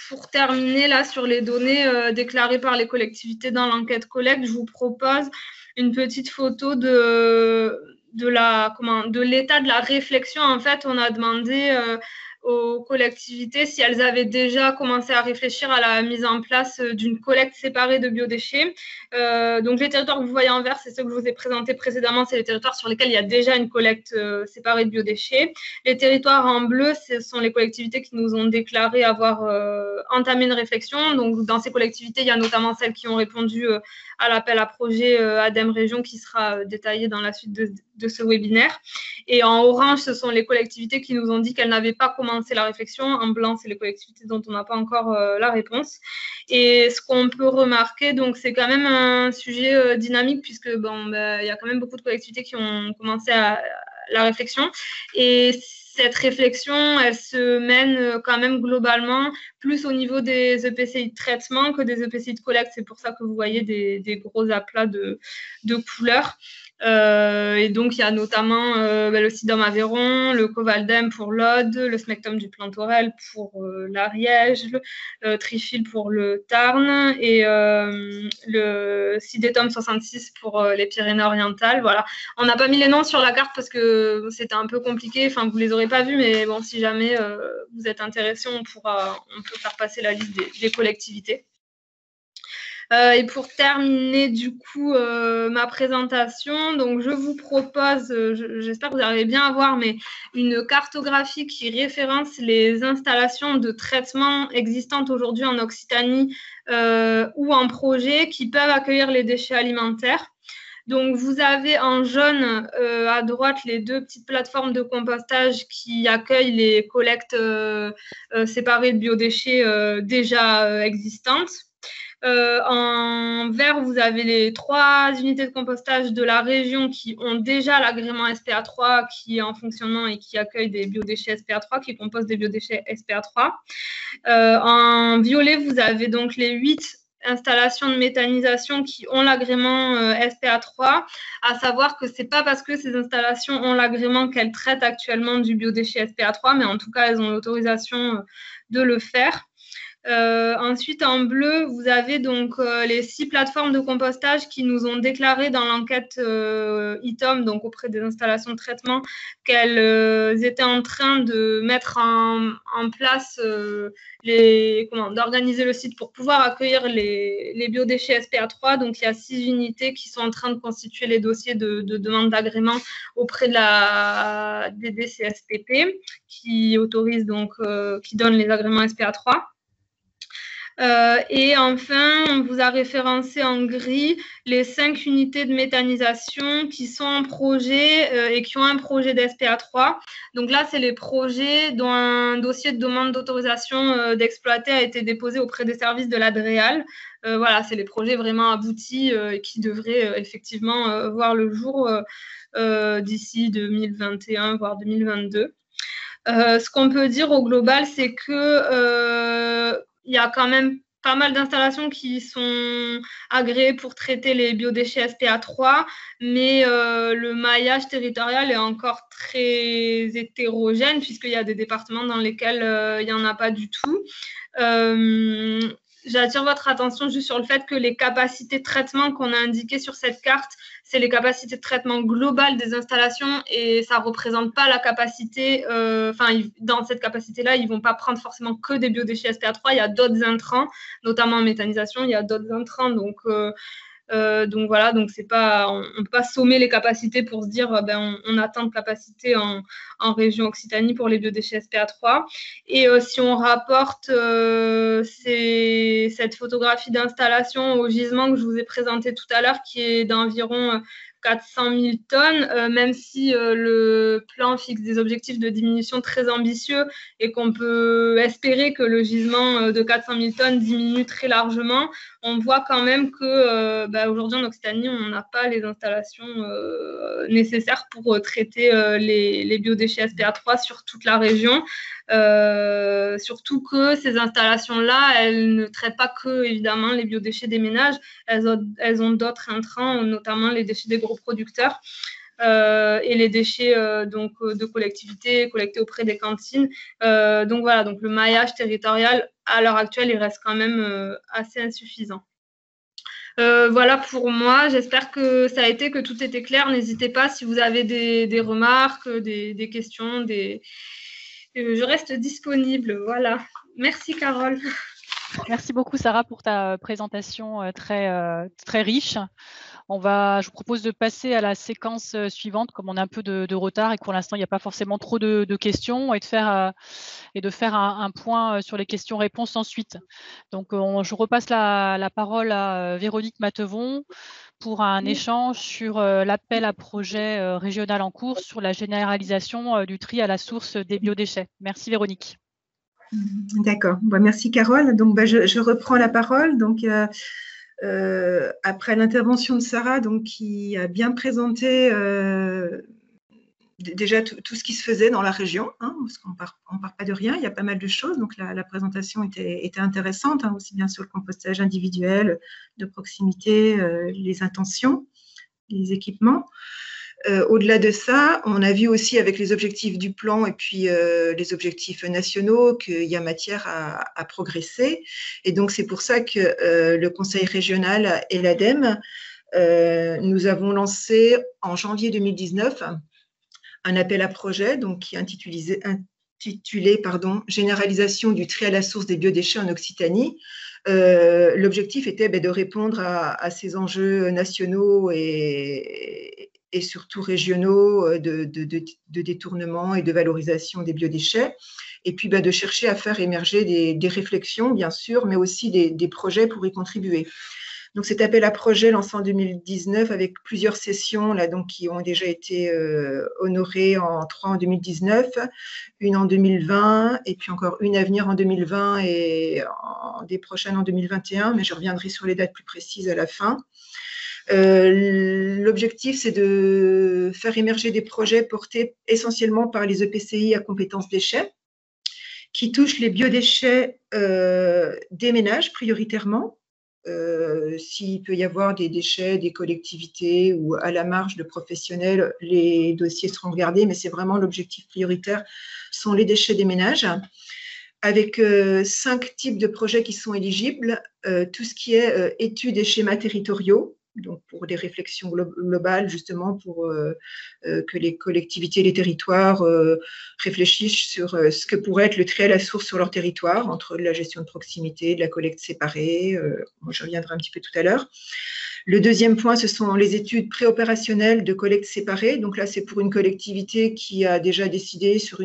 Pour terminer là sur les données déclarées par les collectivités dans l'enquête collecte, je vous propose une petite photo de l'état de la réflexion. En fait, on a demandé aux collectivités si elles avaient déjà commencé à réfléchir à la mise en place d'une collecte séparée de biodéchets. Donc, les territoires que vous voyez en vert, c'est ceux que je vous ai présentés précédemment, c'est les territoires sur lesquels il y a déjà une collecte séparée de biodéchets. Les territoires en bleu, ce sont les collectivités qui nous ont déclaré avoir entamé une réflexion. Donc, dans ces collectivités, il y a notamment celles qui ont répondu à l'appel à projet ADEME Région qui sera détaillé dans la suite de ce webinaire. Et en orange, ce sont les collectivités qui nous ont dit qu'elles n'avaient pas commencé la réflexion. En blanc, c'est les collectivités dont on n'a pas encore la réponse. Et ce qu'on peut remarquer, donc, c'est quand même un sujet dynamique, puisque il y a quand même beaucoup de collectivités qui ont commencé la réflexion. Et cette réflexion, elle se mène quand même globalement plus au niveau des EPCI de traitement que des EPCI de collecte. C'est pour ça que vous voyez des gros aplats de couleurs. Et donc, il y a notamment le SIDOM Aveyron, le Covaldem pour l'Aude, le Smectum du Plantorel pour l'Ariège, le Trifil pour le Tarn et le Sidétum 66 pour les Pyrénées-Orientales. Voilà. On n'a pas mis les noms sur la carte parce que c'était un peu compliqué. Enfin, vous ne les aurez pas vus, mais bon, si jamais vous êtes intéressé, on peut faire passer la liste des collectivités. Et pour terminer du coup ma présentation, donc je vous propose, j'espère que vous arrivez bien à voir, mais une cartographie qui référence les installations de traitement existantes aujourd'hui en Occitanie ou en projet qui peuvent accueillir les déchets alimentaires. Donc, vous avez en jaune à droite les 2 petites plateformes de compostage qui accueillent les collectes séparées de biodéchets déjà existantes. En vert, vous avez les 3 unités de compostage de la région qui ont déjà l'agrément SPA3 qui est en fonctionnement et qui accueille des biodéchets SPA3, qui composent des biodéchets SPA3. En violet, vous avez donc les 8 installations de méthanisation qui ont l'agrément SPA3, à savoir que ce n'est pas parce que ces installations ont l'agrément qu'elles traitent actuellement du biodéchet SPA3, mais en tout cas, elles ont l'autorisation de le faire. Ensuite, en bleu, vous avez donc les 6 plateformes de compostage qui nous ont déclaré dans l'enquête ITOM, donc auprès des installations de traitement, qu'elles étaient en train de mettre en place, d'organiser le site pour pouvoir accueillir les biodéchets SPA3. Donc, il y a 6 unités qui sont en train de constituer les dossiers de demande d'agrément auprès de la DDCSPP qui autorise donc, qui donne les agréments SPA3. Et enfin, on vous a référencé en gris les 5 unités de méthanisation qui sont en projet et qui ont un projet d'SPA3. Donc là, c'est les projets dont un dossier de demande d'autorisation d'exploiter a été déposé auprès des services de l'ADREAL. Voilà, c'est les projets vraiment aboutis qui devraient effectivement voir le jour d'ici 2021, voire 2022. Ce qu'on peut dire au global, c'est que il y a quand même pas mal d'installations qui sont agréées pour traiter les biodéchets SPA3, mais le maillage territorial est encore très hétérogène puisqu'il y a des départements dans lesquels il n'y en a pas du tout. J'attire votre attention juste sur le fait que les capacités de traitement qu'on a indiquées sur cette carte, c'est les capacités de traitement globales des installations et ça ne représente pas la capacité, dans cette capacité-là, ils ne vont pas prendre forcément que des biodéchets SPA3, il y a d'autres intrants, notamment en méthanisation, il y a d'autres intrants, donc voilà, donc c'est pas, on ne peut pas sommer les capacités pour se dire on atteint de capacité en région Occitanie pour les biodéchets SPA3. Et si on rapporte cette photographie d'installation au gisement que je vous ai présenté tout à l'heure, qui est d'environ 400 000 tonnes, même si le plan fixe des objectifs de diminution très ambitieux et qu'on peut espérer que le gisement de 400 000 tonnes diminue très largement, on voit quand même que aujourd'hui en Occitanie, on n'a pas les installations nécessaires pour traiter les biodéchets SPA3 sur toute la région. Surtout que ces installations-là, elles ne traitent pas que, évidemment, les biodéchets des ménages, elles ont d'autres intrants, notamment les déchets des gros producteurs et les déchets de collectivités collectés auprès des cantines. Donc voilà, donc le maillage territorial, à l'heure actuelle, il reste quand même assez insuffisant. Voilà pour moi, j'espère que ça a été, que tout était clair. N'hésitez pas si vous avez des remarques, des questions, je reste disponible. Voilà. Merci, Carole. Merci beaucoup, Sarah, pour ta présentation très riche. Je vous propose de passer à la séquence suivante, comme on a un peu de retard et que pour l'instant, il n'y a pas forcément trop de questions, et de faire un point sur les questions-réponses ensuite. Donc, je repasse la parole à Véronique Matevon pour un échange sur l'appel à projet régional en cours sur la généralisation du tri à la source des biodéchets. Merci, Véronique. D'accord. Bon, merci, Carole. Donc, je reprends la parole. Donc, après l'intervention de Sarah, donc, qui a bien présenté déjà tout ce qui se faisait dans la région, hein, parce qu'on ne part pas de rien, il y a pas mal de choses. Donc, la présentation était intéressante, hein, aussi bien sur le compostage individuel, de proximité, les intentions, les équipements. Au-delà de ça, on a vu aussi avec les objectifs du plan et puis les objectifs nationaux qu'il y a matière à progresser. Et donc, c'est pour ça que le Conseil régional et l'ADEME, nous avons lancé en janvier 2019 un appel à projet donc, qui est intitulé Généralisation du tri à la source des biodéchets en Occitanie. L'objectif était de répondre à ces enjeux nationaux et surtout régionaux de détournement et de valorisation des biodéchets, et puis de chercher à faire émerger des réflexions, bien sûr, mais aussi des projets pour y contribuer. Donc, cet appel à projet lancé en 2019 avec plusieurs sessions là, donc, qui ont déjà été honorées 3 en 2019, une en 2020 et puis encore une à venir en 2020 et des prochaines en 2021, mais je reviendrai sur les dates plus précises à la fin. L'objectif, c'est de faire émerger des projets portés essentiellement par les EPCI à compétence déchets qui touchent les biodéchets des ménages prioritairement. S'il peut y avoir des déchets des collectivités ou à la marge de professionnels, les dossiers seront regardés, mais c'est vraiment l'objectif prioritaire, sont les déchets des ménages, avec 5 types de projets qui sont éligibles, tout ce qui est études et schémas territoriaux, donc pour des réflexions globales, justement, pour que les collectivités et les territoires réfléchissent sur ce que pourrait être le tri à la source sur leur territoire, entre de la gestion de proximité, de la collecte séparée. Je reviendrai un petit peu tout à l'heure. Le deuxième point, ce sont les études préopérationnelles de collecte séparée. Donc là, c'est pour une collectivité qui a déjà décidé sur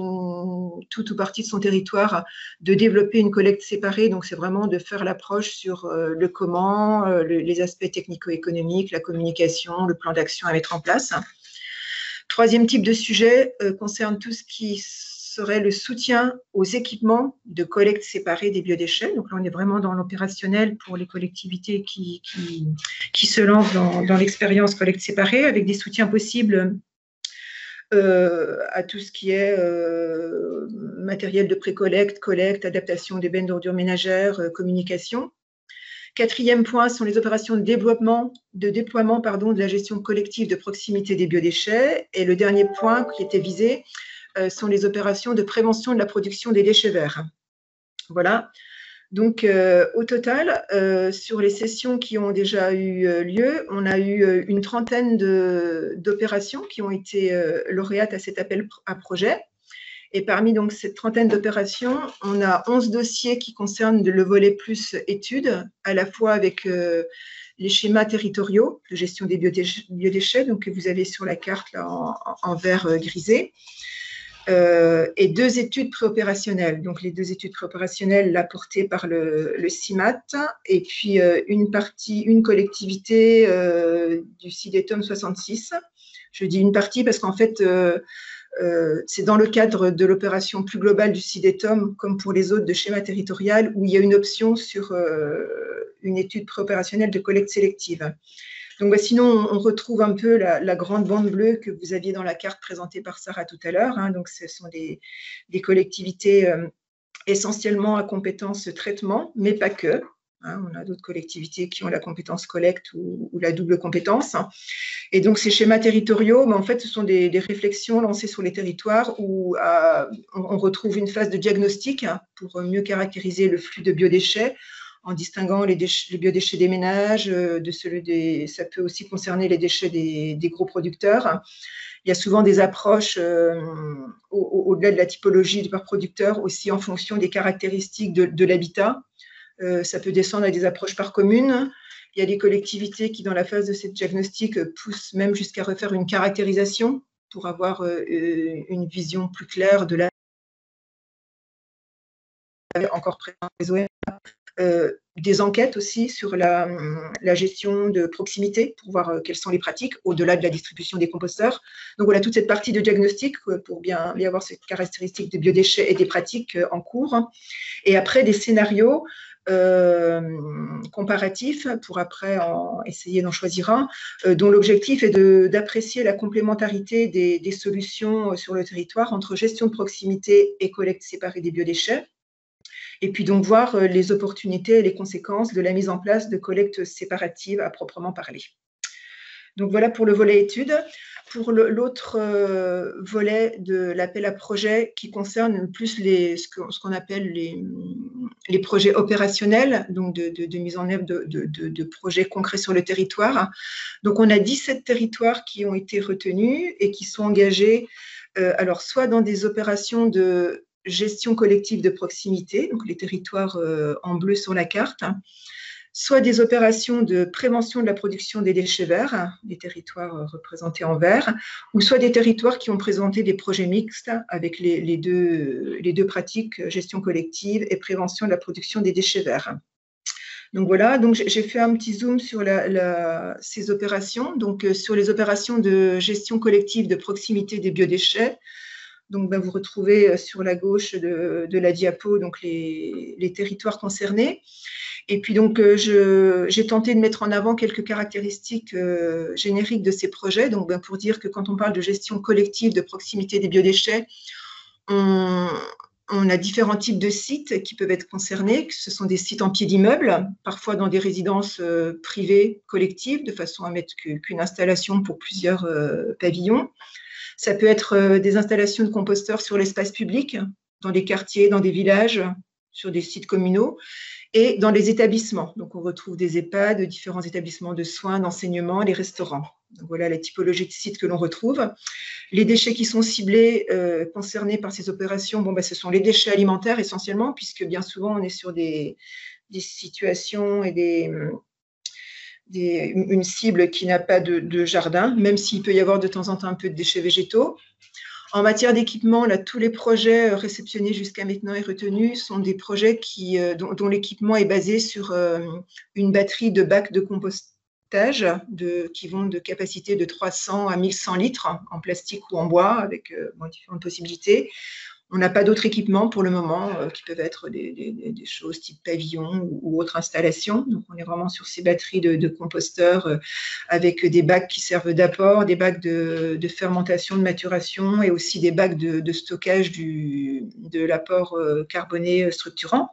toute ou partie de son territoire de développer une collecte séparée. Donc c'est vraiment de faire l'approche sur le comment, les aspects technico-économiques, la communication, le plan d'action à mettre en place. Troisième type de sujet concerne tout ce qui serait le soutien aux équipements de collecte séparée des biodéchets. Donc là, on est vraiment dans l'opérationnel pour les collectivités qui se lancent dans l'expérience collecte séparée, avec des soutiens possibles à tout ce qui est matériel de pré-collecte, collecte, adaptation des bennes d'ordures ménagères, communication. Quatrième point sont les opérations de déploiement de la gestion collective de proximité des biodéchets. Et le dernier point qui était visé sont les opérations de prévention de la production des déchets verts. Voilà. Donc, au total, sur les sessions qui ont déjà eu lieu, on a eu une trentaine d'opérations qui ont été lauréates à cet appel à projet. Et parmi donc cette trentaine d'opérations, on a 11 dossiers qui concernent le volet plus études, à la fois avec les schémas territoriaux de gestion des biodéchets, donc que vous avez sur la carte là, en vert grisé, et 2 études préopérationnelles. Donc les 2 études préopérationnelles là portées par le CIMAT, et puis une collectivité du SIDETOM 66. Je dis une partie parce qu'en fait, c'est dans le cadre de l'opération plus globale du SIDETOM, comme pour les autres de schéma territorial, où il y a une option sur une étude préopérationnelle de collecte sélective. Donc, sinon, on retrouve un peu la grande bande bleue que vous aviez dans la carte présentée par Sarah tout à l'heure. Donc, ce sont des collectivités essentiellement à compétence traitement, mais pas que. On a d'autres collectivités qui ont la compétence collecte ou la double compétence. Et donc, ces schémas territoriaux, en fait, ce sont des réflexions lancées sur les territoires où on retrouve une phase de diagnostic pour mieux caractériser le flux de biodéchets, en distinguant les biodéchets des ménages, ça peut aussi concerner les déchets des gros producteurs. Il y a souvent des approches au-delà de la typologie par producteur, aussi en fonction des caractéristiques de l'habitat. Ça peut descendre à des approches par commune. Il y a des collectivités qui, dans la phase de cette diagnostic, poussent même jusqu'à refaire une caractérisation pour avoir une vision plus claire de la encore présent des OM. Des enquêtes aussi sur la gestion de proximité pour voir quelles sont les pratiques au-delà de la distribution des composteurs. Donc voilà, toute cette partie de diagnostic pour bien y avoir ces caractéristiques des biodéchets et des pratiques en cours. Et après, des scénarios comparatifs pour après essayer d'en choisir un, dont l'objectif est d'apprécier la complémentarité des solutions sur le territoire entre gestion de proximité et collecte séparée des biodéchets. Et puis donc voir les opportunités et les conséquences de la mise en place de collectes séparatives à proprement parler. Donc voilà pour le volet études. Pour l'autre volet de l'appel à projet qui concerne plus ce qu'on appelle les projets opérationnels, donc de mise en œuvre de projets concrets sur le territoire. Donc on a 17 territoires qui ont été retenus et qui sont engagés alors soit dans des opérations de gestion collective de proximité, donc les territoires en bleu sur la carte, soit des opérations de prévention de la production des déchets verts, les territoires représentés en vert, ou soit des territoires qui ont présenté des projets mixtes avec les deux pratiques, gestion collective et prévention de la production des déchets verts. Donc voilà, donc j'ai fait un petit zoom sur ces opérations. Donc sur les opérations de gestion collective de proximité des biodéchets, donc, vous retrouvez sur la gauche de la diapo donc les territoires concernés. Et puis, donc, j'ai tenté de mettre en avant quelques caractéristiques génériques de ces projets. Donc, pour dire que quand on parle de gestion collective de proximité des biodéchets, on a différents types de sites qui peuvent être concernés. Ce sont des sites en pied d'immeuble, parfois dans des résidences privées collectives, de façon à mettre qu'une installation pour plusieurs pavillons. Ça peut être des installations de composteurs sur l'espace public, dans des quartiers, dans des villages, sur des sites communaux. et dans les établissements. Donc, on retrouve des EHPAD, différents établissements de soins, d'enseignement, les restaurants. Donc, voilà la typologie de sites que l'on retrouve. Les déchets qui sont ciblés, concernés par ces opérations, bon, ce sont les déchets alimentaires essentiellement, puisque bien souvent, on est sur des situations et une cible qui n'a pas de jardin, même s'il peut y avoir de temps en temps un peu de déchets végétaux. En matière d'équipement, là, tous les projets réceptionnés jusqu'à maintenant et retenus sont des projets dont l'équipement est basé sur une batterie de bacs de compostage qui vont de capacité de 300 à 1100 litres en plastique ou en bois, avec différentes possibilités. On n'a pas d'autres équipements pour le moment qui peuvent être des choses type pavillon ou autre installation. Donc, on est vraiment sur ces batteries de composteurs avec des bacs qui servent d'apport, des bacs de fermentation, de maturation et aussi des bacs de stockage de l'apport carboné structurant.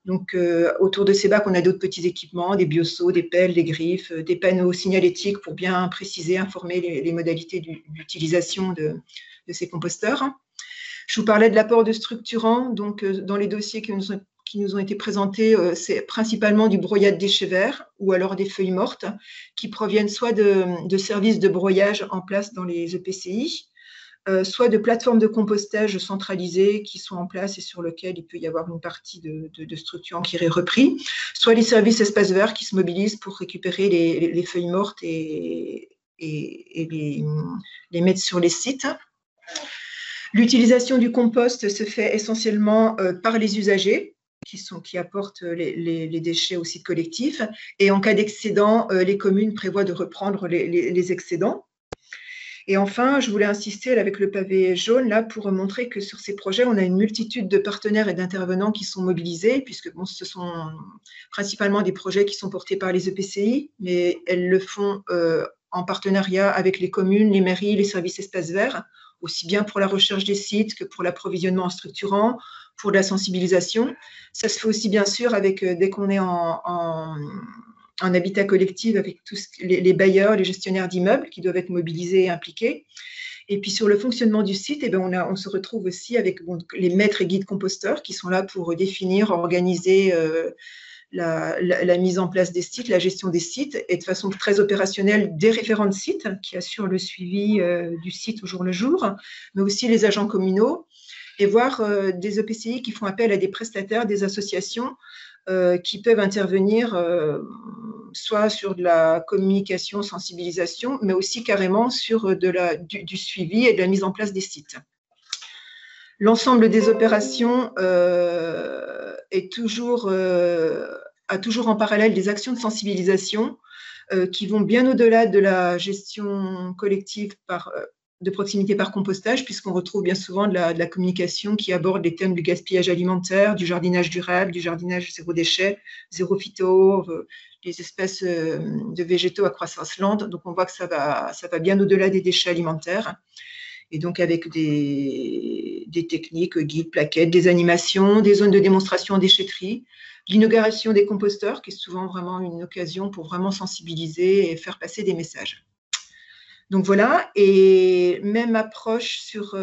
Donc, autour de ces bacs, on a d'autres petits équipements, des bioseaux, des pelles, des griffes, des panneaux signalétiques pour bien préciser, informer les modalités d'utilisation de ces composteurs. Je vous parlais de l'apport de structurants. Donc, dans les dossiers qui nous ont été présentés, c'est principalement du broyat de déchets verts ou alors des feuilles mortes qui proviennent soit de services de broyage en place dans les EPCI, soit de plateformes de compostage centralisées qui sont en place et sur lesquelles il peut y avoir une partie de structurants qui est repris, soit les services espaces verts qui se mobilisent pour récupérer les feuilles mortes et les mettre sur les sites. L'utilisation du compost se fait essentiellement par les usagers qui apportent les déchets au site collectif. Et en cas d'excédent, les communes prévoient de reprendre les excédents. Et enfin, je voulais insister avec le pavé jaune là pour montrer que sur ces projets, on a une multitude de partenaires et d'intervenants qui sont mobilisés, puisque ce sont principalement des projets qui sont portés par les EPCI, mais elles le font en partenariat avec les communes, les mairies, les services espaces verts, aussi bien pour la recherche des sites que pour l'approvisionnement en structurant, pour de la sensibilisation. Ça se fait aussi bien sûr dès qu'on est en habitat collectif avec tous les bailleurs, les gestionnaires d'immeubles qui doivent être mobilisés et impliqués. Et puis sur le fonctionnement du site, on se retrouve aussi avec les maîtres et guides composteurs qui sont là pour définir, organiser la mise en place des sites, la gestion des sites, et de façon très opérationnelle des référents de sites qui assurent le suivi du site au jour le jour, mais aussi les agents communaux, et voir des EPCI qui font appel à des prestataires, des associations qui peuvent intervenir soit sur de la communication, sensibilisation, mais aussi carrément sur du suivi et de la mise en place des sites. L'ensemble des opérations a toujours en parallèle des actions de sensibilisation qui vont bien au-delà de la gestion collective de proximité par compostage, puisqu'on retrouve bien souvent de la communication qui aborde les thèmes du gaspillage alimentaire, du jardinage durable, du jardinage zéro déchet, zéro phyto, les espèces de végétaux à croissance lente. Donc, on voit que ça va bien au-delà des déchets alimentaires. Et donc, avec des techniques, guides, plaquettes, des animations, des zones de démonstration en déchetterie, l'inauguration des composteurs, qui est souvent vraiment une occasion pour vraiment sensibiliser et faire passer des messages. Donc voilà, et même approche sur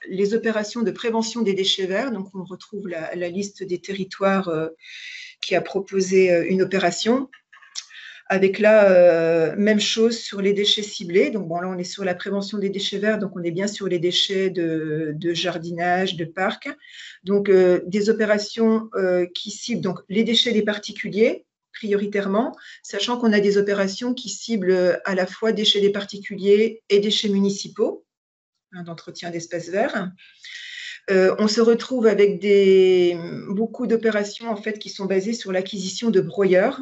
les opérations de prévention des déchets verts. Donc on retrouve la liste des territoires qui a proposé une opération. Avec là, même chose sur les déchets ciblés. Donc bon, là on est sur la prévention des déchets verts, donc on est bien sur les déchets de jardinage, de parc. Donc des opérations qui ciblent donc les déchets des particuliers, prioritairement, sachant qu'on a des opérations qui ciblent à la fois déchets des particuliers et déchets municipaux d'entretien d'espaces verts. On se retrouve avec beaucoup d'opérations en fait qui sont basées sur l'acquisition de broyeurs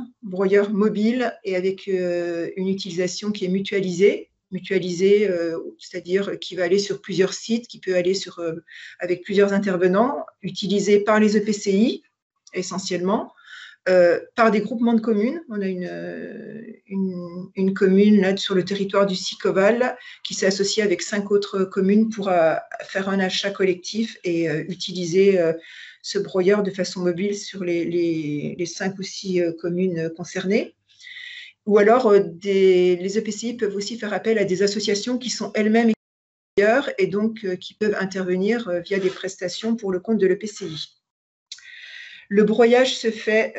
mobiles et avec une utilisation qui est mutualisée, c'est-à-dire qui va aller sur plusieurs sites, qui peut aller avec plusieurs intervenants, utilisés par les EPCI essentiellement. Par des groupements de communes. On a une commune là, sur le territoire du Sicoval qui s'est associée avec 5 autres communes pour faire un achat collectif et utiliser ce broyeur de façon mobile sur les 5 ou 6 communes concernées. Ou alors, les EPCI peuvent aussi faire appel à des associations qui sont elles-mêmes broyeurs et donc qui peuvent intervenir via des prestations pour le compte de l'EPCI. Le broyage se fait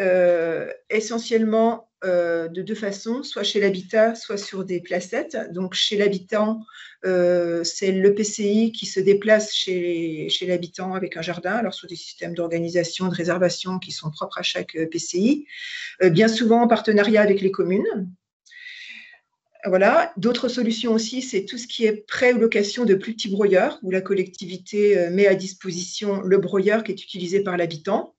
essentiellement de deux façons, soit chez l'habitat, soit sur des placettes. Donc chez l'habitant, c'est l'EPCI qui se déplace chez l'habitant avec un jardin, alors sur des systèmes d'organisation, de réservation qui sont propres à chaque EPCI, bien souvent en partenariat avec les communes. Voilà. D'autres solutions aussi, c'est tout ce qui est prêt ou location de plus petits broyeurs, où la collectivité met à disposition le broyeur qui est utilisé par l'habitant.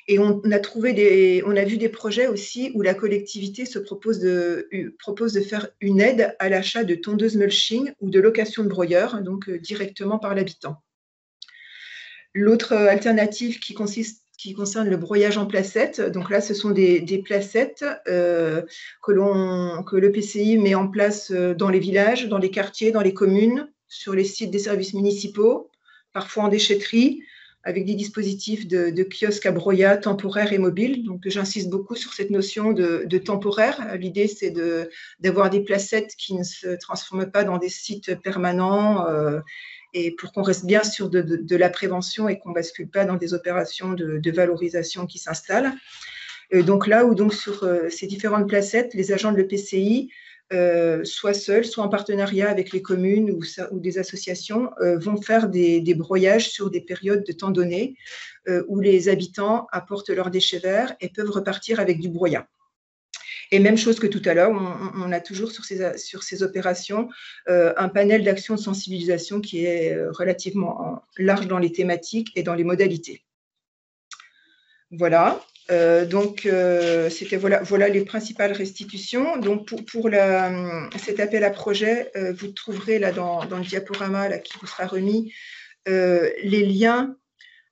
Et on a vu des projets aussi où la collectivité se propose de faire une aide à l'achat de tondeuses mulching ou de location de broyeurs, donc directement par l'habitant. L'autre alternative qui concerne le broyage en placettes, donc là, ce sont des placettes que l'EPCI met en place dans les villages, dans les quartiers, dans les communes, sur les sites des services municipaux, parfois en déchetterie, avec des dispositifs de kiosques à broyat temporaires et mobiles. Donc, j'insiste beaucoup sur cette notion de temporaire. L'idée, c'est d'avoir des placettes qui ne se transforment pas dans des sites permanents et pour qu'on reste bien sur de la prévention et qu'on ne bascule pas dans des opérations de valorisation qui s'installent. Donc là où sur ces différentes placettes, les agents de l'EPCI, soit seuls, soit en partenariat avec les communes ou des associations, vont faire des broyages sur des périodes de temps données où les habitants apportent leurs déchets verts et peuvent repartir avec du broyat. Et même chose que tout à l'heure, on a toujours sur ces opérations un panel d'actions de sensibilisation qui est relativement large dans les thématiques et dans les modalités. Voilà. C'était voilà les principales restitutions. Donc pour cet appel à projet, vous trouverez là dans le diaporama là, qui vous sera remis les liens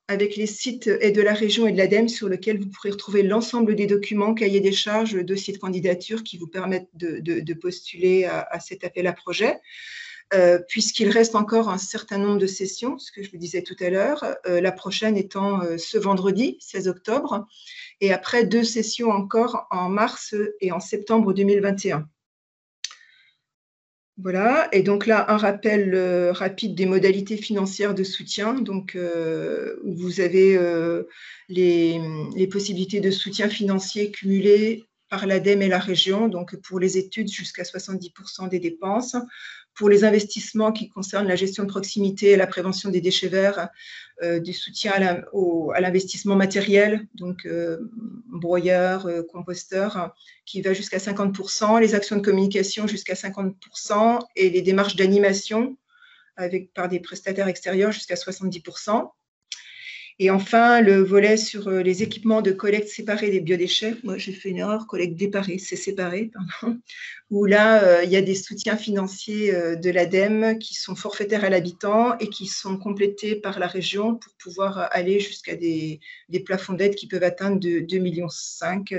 avec les sites et de la région et de l'ADEME sur lesquels vous pourrez retrouver l'ensemble des documents, cahiers des charges, dossiers de candidature qui vous permettent de postuler à cet appel à projet. Puisqu'il reste encore un certain nombre de sessions, ce que je vous disais tout à l'heure, la prochaine étant ce vendredi, 16 octobre, et après 2 sessions encore en mars et en septembre 2021. Voilà, et donc là, un rappel rapide des modalités financières de soutien. Donc, où vous avez les possibilités de soutien financier cumulées par l'ADEME et la région, donc pour les études jusqu'à 70% des dépenses. Pour les investissements qui concernent la gestion de proximité et la prévention des déchets verts, du soutien à l'investissement matériel, donc broyeur, composteur, qui va jusqu'à 50%, les actions de communication jusqu'à 50% et les démarches d'animation par des prestataires extérieurs jusqu'à 70%. Et enfin, le volet sur les équipements de collecte séparée des biodéchets. Moi, j'ai fait une erreur, collecte déparée, c'est séparé, pardon. Où là, il y a des soutiens financiers de l'ADEME qui sont forfaitaires à l'habitant et qui sont complétés par la région pour pouvoir aller jusqu'à des plafonds d'aide qui peuvent atteindre 2,5 millions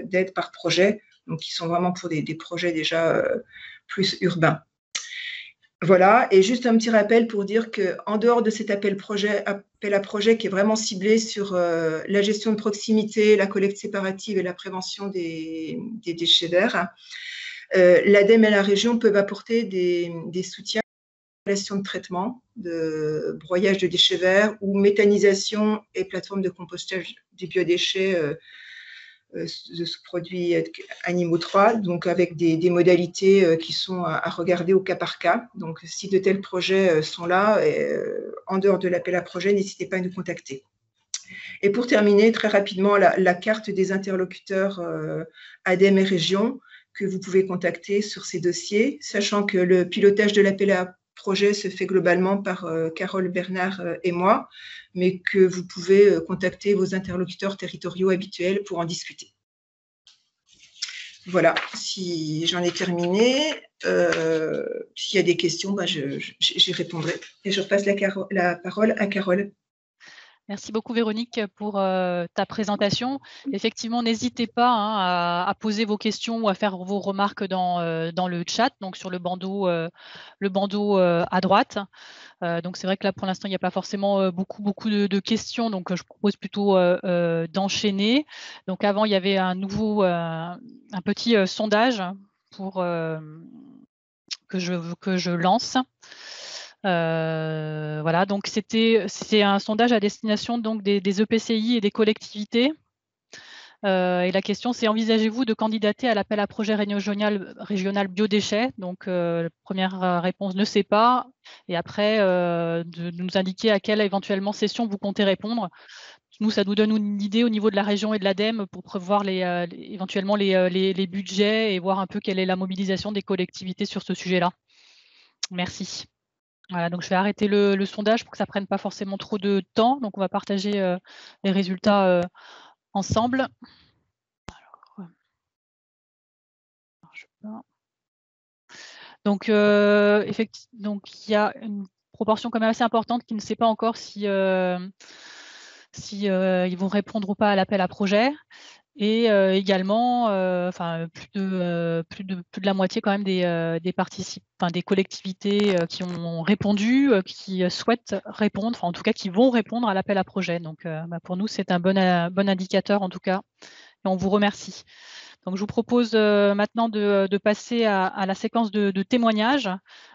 d'aides par projet, donc qui sont vraiment pour des projets déjà plus urbains. Voilà, et juste un petit rappel pour dire qu'en dehors de cet appel à projet qui est vraiment ciblé sur la gestion de proximité, la collecte séparative et la prévention des déchets verts, l'ADEME et la région peuvent apporter des soutiens à l'installation de traitement, de broyage de déchets verts ou méthanisation et plateforme de compostage des biodéchets de ce produit Animaux 3, donc avec des modalités qui sont à regarder au cas par cas. Donc, si de tels projets sont là, en dehors de l'appel à projet, n'hésitez pas à nous contacter. Et pour terminer, très rapidement, la carte des interlocuteurs ADEME et région que vous pouvez contacter sur ces dossiers, sachant que le pilotage de l'appel à projet se fait globalement par Carole Bernard et moi, mais que vous pouvez contacter vos interlocuteurs territoriaux habituels pour en discuter. Voilà, si j'en ai terminé, s'il y a des questions, j'y répondrai. Et je repasse la parole à Carole. Merci beaucoup Véronique pour ta présentation. Effectivement, n'hésitez pas à poser vos questions ou à faire vos remarques dans le chat, donc sur le bandeau à droite. Donc c'est vrai que là pour l'instant il n'y a pas forcément beaucoup de questions, donc je propose plutôt d'enchaîner. Donc avant il y avait un petit sondage pour que je lance. Voilà, donc c'est un sondage à destination donc des EPCI et des collectivités Et la question, c'est envisagez-vous de candidater à l'appel à projet régional biodéchets? Donc, première réponse, ne sais pas. Et après, de nous indiquer à quelle éventuellement session vous comptez répondre. Nous, ça nous donne une idée au niveau de la région et de l'ADEME pour prévoir éventuellement les budgets et voir un peu quelle est la mobilisation des collectivités sur ce sujet-là. Merci. Voilà, donc je vais arrêter le sondage pour que ça ne prenne pas forcément trop de temps. Donc, on va partager les résultats ensemble. Donc, effectivement, il y a une proportion quand même assez importante qui ne sait pas encore si ils vont répondre ou pas à l'appel à projet. Et également, plus de la moitié quand même des collectivités qui ont répondu, qui souhaitent répondre, enfin en tout cas qui vont répondre à l'appel à projet. Donc, pour nous, c'est un bon indicateur en tout cas. Et on vous remercie. Donc, je vous propose maintenant de passer à la séquence de témoignages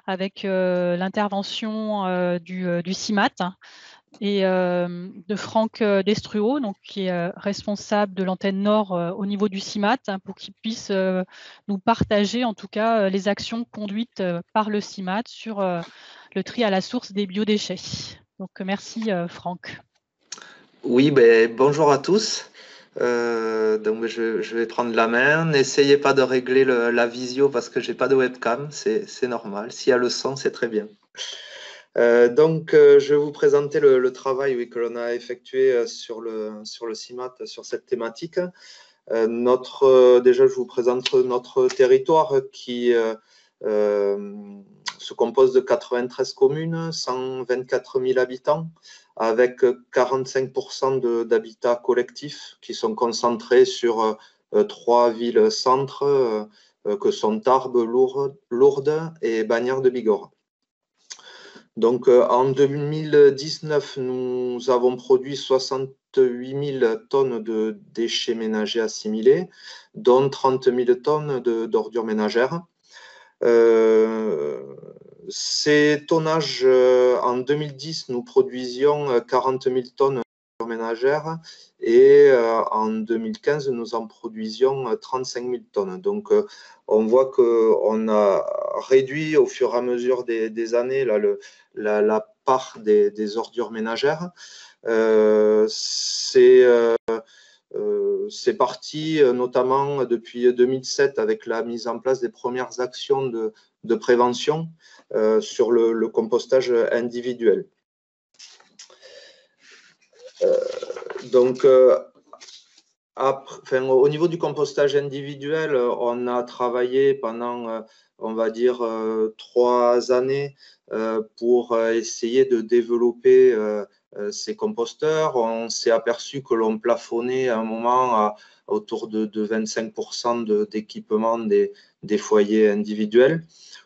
avec l'intervention du CIMAT et de Franck Destruo, donc, qui est responsable de l'antenne Nord au niveau du CIMAT, pour qu'il puisse nous partager en tout cas les actions conduites par le CIMAT sur le tri à la source des biodéchets. Donc, merci Franck. Oui, bonjour à tous. Donc je vais prendre la main. N'essayez pas de régler la visio parce que j'ai pas de webcam, c'est normal. S'il y a le son, c'est très bien. Je vais vous présenter le travail que l'on a effectué sur le CIMAT sur cette thématique. Déjà, je vous présente notre territoire qui se compose de 93 communes, 124 000 habitants, avec 45% d'habitats collectifs qui sont concentrés sur 3 villes-centres que sont Tarbes, Lourdes et Bagnères de Bigorre. Donc, en 2019, nous avons produit 68 000 tonnes de déchets ménagers assimilés, dont 30 000 tonnes d'ordures ménagères. Ces tonnages, en 2010, nous produisions 40 000 tonnes d'ordures ménagères et en 2015, nous en produisions 35 000 tonnes. Donc, on voit qu'on a réduit au fur et à mesure des années la part des ordures ménagères. C'est parti notamment depuis 2007 avec la mise en place des premières actions de prévention sur le compostage individuel. Au niveau du compostage individuel, on a travaillé pendant, on va dire, 3 années pour essayer de développer ces composteurs. On s'est aperçu que l'on plafonnait à un moment autour de 25% d'équipement des foyers individuels.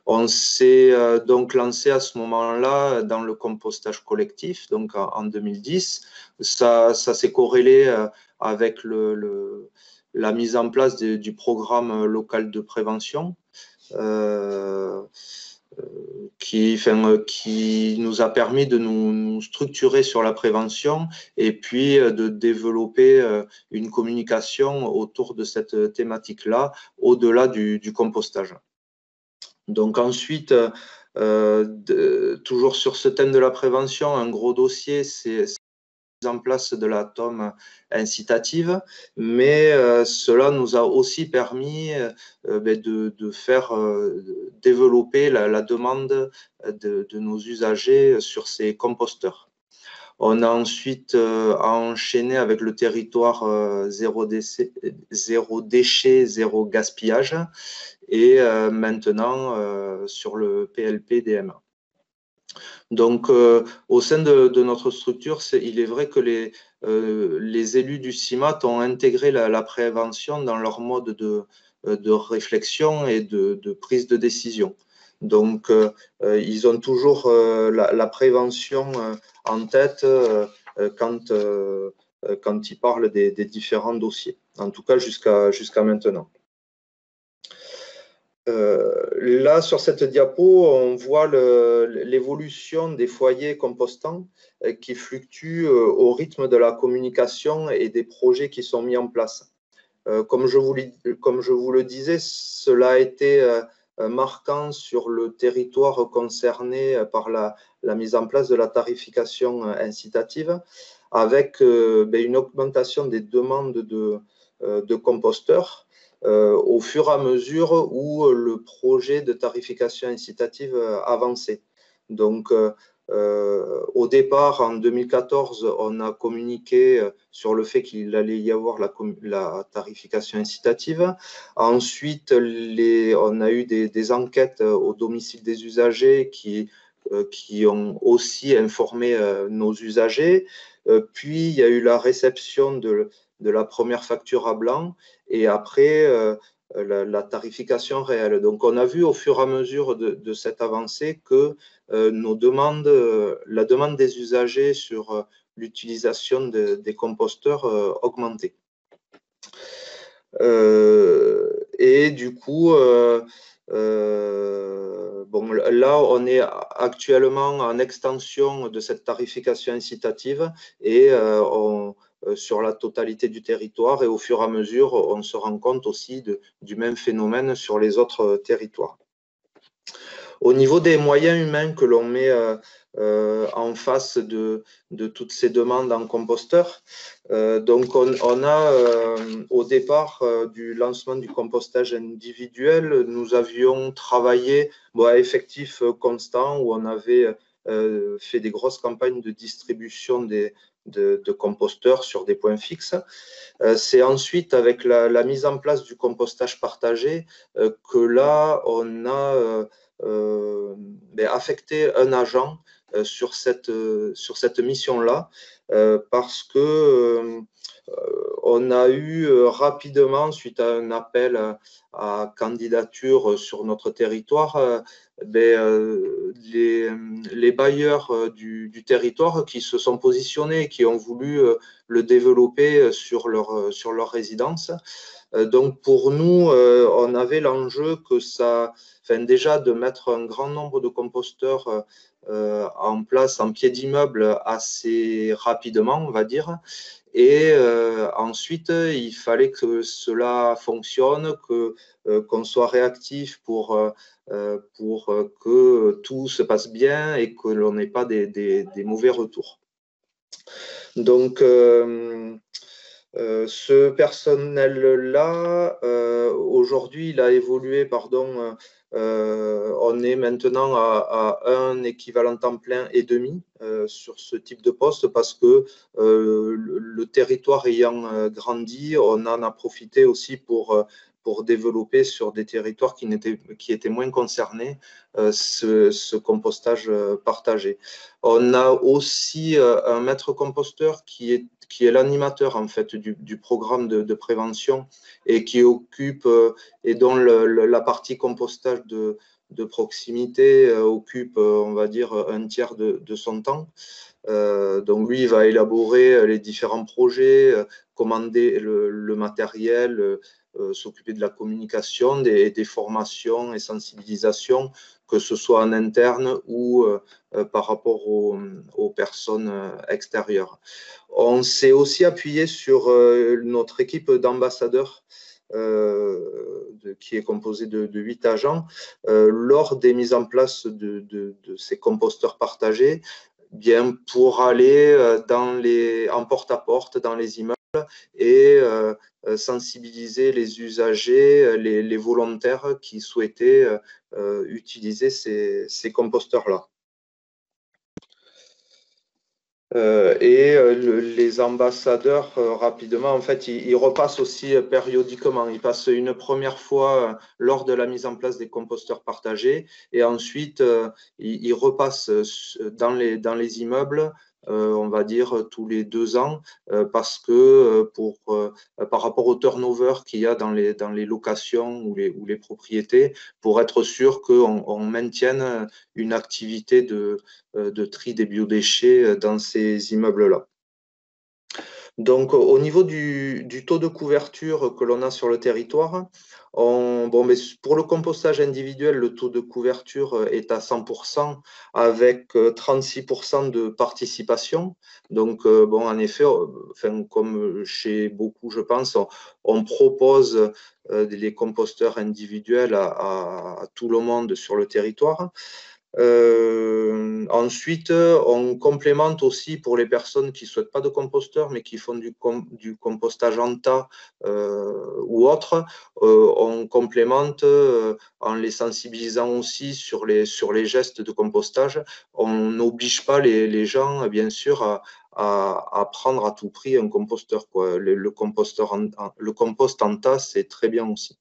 On s'est donc lancé à ce moment-là dans le compostage collectif, donc en 2010. Ça s'est corrélé avec la mise en place du programme local de prévention qui nous a permis de nous structurer sur la prévention et puis de développer une communication autour de cette thématique-là, au-delà du compostage. Donc ensuite, toujours sur ce thème de la prévention, un gros dossier, c'est en place de la TOM incitative, mais cela nous a aussi permis de faire développer la demande de nos usagers sur ces composteurs. On a ensuite enchaîné avec le territoire zéro déchet, zéro gaspillage, et maintenant sur le PLP DMA. Donc, au sein de notre structure, il est vrai que les élus du CIMAT ont intégré la prévention dans leur mode de réflexion et de prise de décision. Donc, ils ont toujours la prévention en tête quand ils parlent des différents dossiers, en tout cas jusqu'à maintenant. Là, sur cette diapo, on voit l'évolution des foyers compostants qui fluctuent au rythme de la communication et des projets qui sont mis en place. Comme je vous le disais, cela a été marquant sur le territoire concerné par la mise en place de la tarification incitative, avec une augmentation des demandes de composteurs au fur et à mesure où le projet de tarification incitative avançait. Donc, au départ, en 2014, on a communiqué sur le fait qu'il allait y avoir la tarification incitative. Ensuite, on a eu des enquêtes au domicile des usagers qui ont aussi informé nos usagers. Puis, il y a eu la réception de la première facture à blanc et après la tarification réelle. Donc, on a vu au fur et à mesure de cette avancée que la demande des usagers sur l'utilisation des composteurs augmentait. Et du coup, bon, là, on est actuellement en extension de cette tarification incitative et sur la totalité du territoire, et au fur et à mesure, on se rend compte aussi du même phénomène sur les autres territoires. Au niveau des moyens humains que l'on met en face de toutes ces demandes en composteur, donc on a au départ du lancement du compostage individuel, nous avions travaillé à effectif constant où on avait fait des grosses campagnes de distribution de composteurs sur des points fixes. C'est ensuite avec la mise en place du compostage partagé que là on a affecter un agent sur cette mission-là parce que on a eu rapidement, suite à un appel à candidature sur notre territoire, les bailleurs du territoire qui se sont positionnés et qui ont voulu le développer sur leur résidence. Donc pour nous, on avait l'enjeu que déjà de mettre un grand nombre de composteurs en place en pied d'immeuble assez rapidement, on va dire. Et ensuite, il fallait que cela fonctionne, qu'on soit réactif pour que tout se passe bien et que l'on n'ait pas des mauvais retours. Donc, ce personnel-là, aujourd'hui, il a évolué, on est maintenant à un équivalent temps plein et demi sur ce type de poste parce que le territoire ayant grandi, on en a profité aussi pour développer sur des territoires qui étaient moins concernés ce compostage partagé. On a aussi un maître composteur qui est l'animateur en fait du programme de prévention et qui occupe et dont la partie compostage de proximité occupe, on va dire, un tiers de son temps. Donc lui, il va élaborer les différents projets, commander le matériel, s'occuper de la communication, des formations et sensibilisations, que ce soit en interne ou par rapport aux personnes extérieures. On s'est aussi appuyé sur notre équipe d'ambassadeurs qui est composée de 8 agents lors des mises en place de ces composteurs partagés, bien pour aller en porte-à-porte dans les immeubles et sensibiliser les usagers, les volontaires qui souhaitaient utiliser ces composteurs-là. Les ambassadeurs, rapidement, en fait, ils repassent aussi périodiquement. Ils passent une première fois lors de la mise en place des composteurs partagés et ensuite, ils repassent dans les immeubles, on va dire, tous les 2 ans parce que par rapport au turnover qu'il y a dans les locations ou les propriétés, pour être sûr qu'on maintienne une activité de tri des biodéchets dans ces immeubles-là. Donc, au niveau du taux de couverture que l'on a sur le territoire, mais pour le compostage individuel, le taux de couverture est à 100% avec 36% de participation. Donc, en effet, comme chez beaucoup, je pense, on propose les composteurs individuels à tout le monde sur le territoire. Ensuite, on complémente aussi pour les personnes qui ne souhaitent pas de composteur, mais qui font du compostage en tas ou autre. On complémente en les sensibilisant aussi sur les gestes de compostage. On n'oblige pas les gens, bien sûr, à prendre à tout prix un composteur, quoi. Le compost en tas, c'est très bien aussi.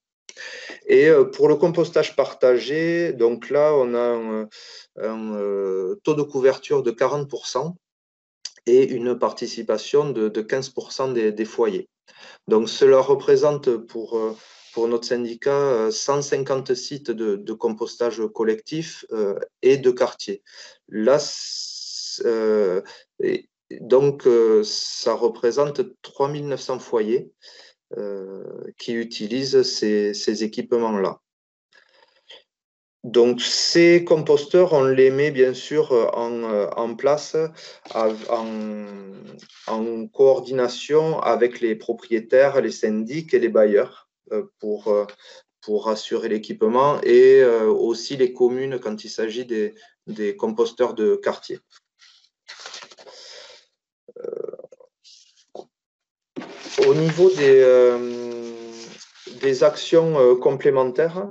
Et pour le compostage partagé, donc là, on a un taux de couverture de 40% et une participation de 15% des foyers. Donc cela représente pour notre syndicat 150 sites de compostage collectif et de quartier. Là, donc ça représente 3900 foyers qui utilisent ces équipements-là. Donc, ces composteurs, on les met bien sûr en place en coordination avec les propriétaires, les syndics et les bailleurs pour assurer l'équipement et aussi les communes quand il s'agit des composteurs de quartier. Au niveau des actions complémentaires,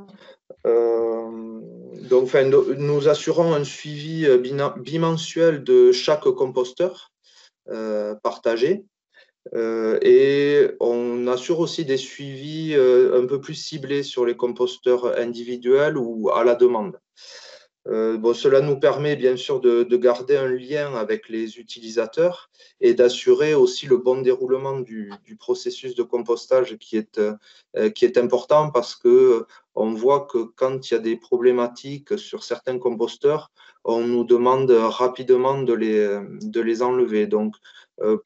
nous assurons un suivi bimensuel de chaque composteur partagé et on assure aussi des suivis un peu plus ciblés sur les composteurs individuels ou à la demande. Cela nous permet bien sûr de garder un lien avec les utilisateurs et d'assurer aussi le bon déroulement du processus de compostage qui est important parce que on voit que quand il y a des problématiques sur certains composteurs, on nous demande rapidement de les enlever. Donc,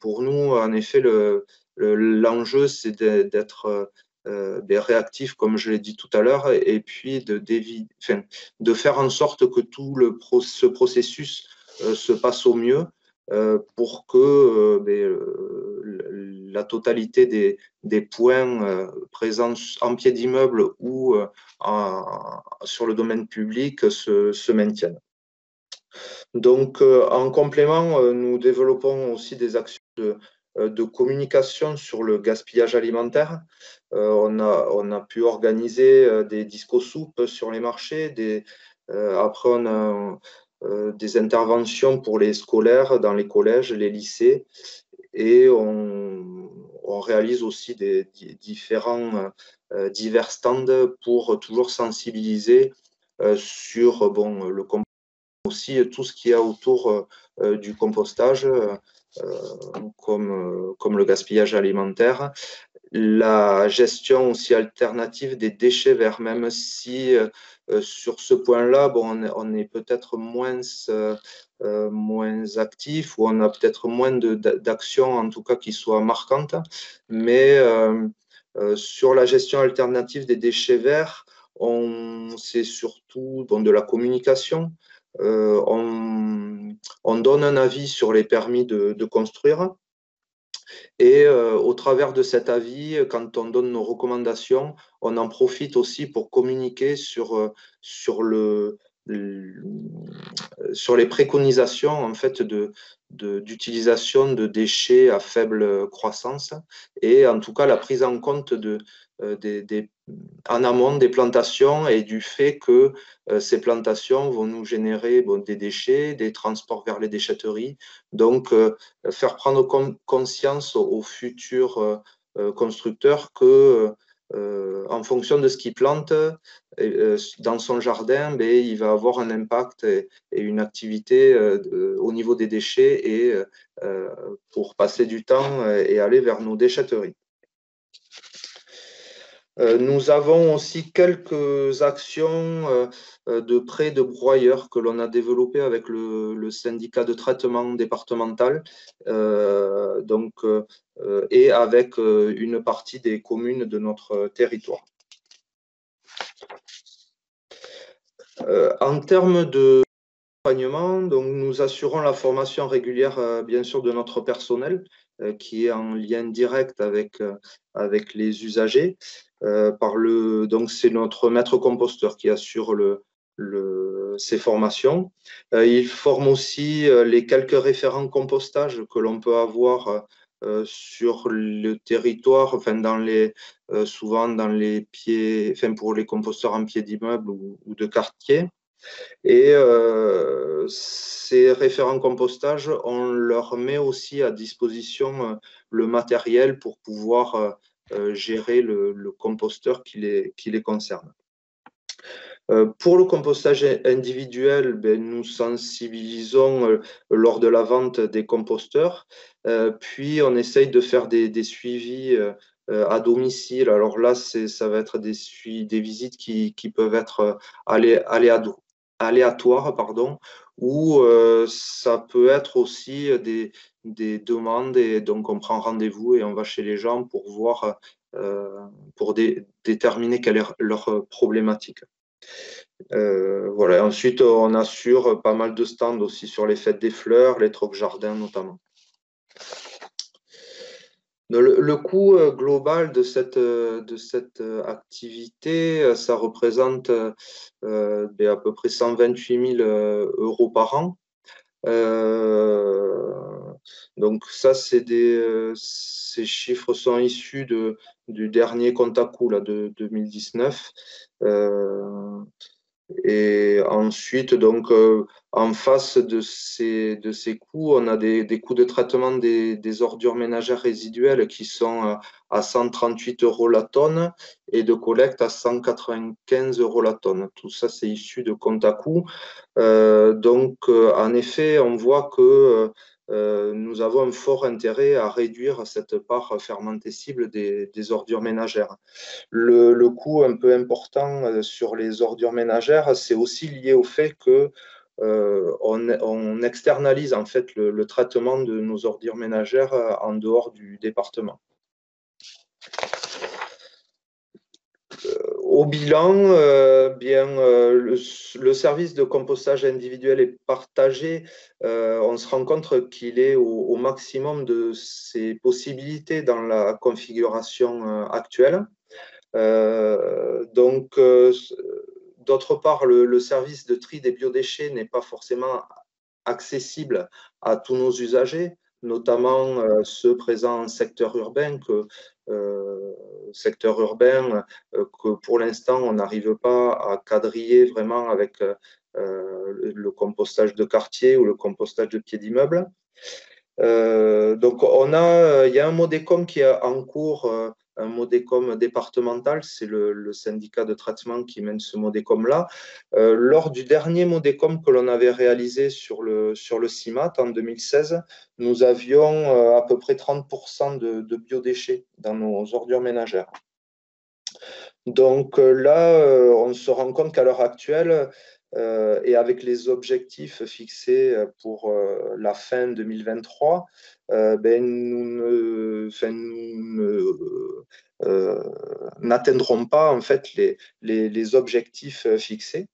pour nous, en effet, l'enjeu, c'est d'être réactif, comme je l'ai dit tout à l'heure, et puis de faire en sorte que tout ce processus se passe au mieux pour que la totalité des points présents en pied d'immeuble ou sur le domaine public se maintiennent. Donc, en complément, nous développons aussi des actions de communication sur le gaspillage alimentaire. On a pu organiser des disco-soupes sur les marchés. Après, on a des interventions pour les scolaires dans les collèges, les lycées. Et on réalise aussi divers stands pour toujours sensibiliser sur le compostage, aussi tout ce qu'il y a autour du compostage, comme le gaspillage alimentaire, la gestion aussi alternative des déchets verts, même si sur ce point-là, on est peut-être moins actif ou on a peut-être moins d'actions, en tout cas, qui soient marquantes. Mais sur la gestion alternative des déchets verts, c'est surtout de la communication. On donne un avis sur les permis de construire. Et au travers de cet avis, quand on donne nos recommandations, on en profite aussi pour communiquer sur les préconisations en fait d'utilisation de déchets à faible croissance et en tout cas la prise en compte en amont des plantations et du fait que ces plantations vont nous générer des déchets, des transports vers les déchetteries. Donc, faire prendre conscience aux futurs constructeurs que en fonction de ce qu'il plante dans son jardin, il va avoir un impact et une activité au niveau des déchets et pour passer du temps et aller vers nos déchetteries. Nous avons aussi quelques actions de prêt de broyeurs que l'on a développées avec le syndicat de traitement départemental et avec une partie des communes de notre territoire. En termes de accompagnement, donc nous assurons la formation régulière, bien sûr, de notre personnel qui est en lien direct avec les usagers. Donc c'est notre maître composteur qui assure ces formations. Il forme aussi les quelques référents compostage que l'on peut avoir sur le territoire, enfin souvent dans les pieds, enfin pour les composteurs en pied d'immeuble ou de quartier. Et ces référents compostage, on leur met aussi à disposition le matériel pour pouvoir gérer le composteur qui les concerne. Pour le compostage individuel, nous sensibilisons lors de la vente des composteurs, puis on essaye de faire des suivis à domicile. Alors là, ça va être des visites qui peuvent être aléatoires, ou ça peut être aussi des demandes, et donc on prend rendez-vous et on va chez les gens pour voir, pour déterminer quelle est leur problématique. Voilà. Ensuite, on assure pas mal de stands aussi sur les fêtes des fleurs, les trocs jardins notamment. Le coût global de cette activité, ça représente à peu près 128 000 € par an. Donc ça, ces chiffres sont issus du dernier compte à coût là, de 2019. Et ensuite, donc, en face de ces coûts, on a des coûts de traitement des ordures ménagères résiduelles qui sont à 138 € la tonne et de collecte à 195 € la tonne. Tout ça, c'est issu de compte à coût. Donc, en effet, on voit que nous avons un fort intérêt à réduire cette part fermentescible des ordures ménagères. Le coût un peu important sur les ordures ménagères, c'est aussi lié au fait que on externalise en fait le traitement de nos ordures ménagères en dehors du département. Au bilan, le service de compostage individuel est partagé. On se rend compte qu'il est au maximum de ses possibilités dans la configuration actuelle. D'autre part, le service de tri des biodéchets n'est pas forcément accessible à tous nos usagers, notamment ceux présents en secteur urbain, que pour l'instant, on n'arrive pas à quadriller vraiment avec le compostage de quartier ou le compostage de pied d'immeuble. Donc, il y a un Modécom qui est en cours, un Modécom départemental, c'est le syndicat de traitement qui mène ce Modécom-là. Lors du dernier Modécom que l'on avait réalisé sur le CIMAT en 2016, nous avions à peu près 30% de biodéchets dans nos ordures ménagères. Donc là, on se rend compte qu'à l'heure actuelle, et avec les objectifs fixés pour la fin 2023, nous n'atteindrons pas en fait les objectifs fixés.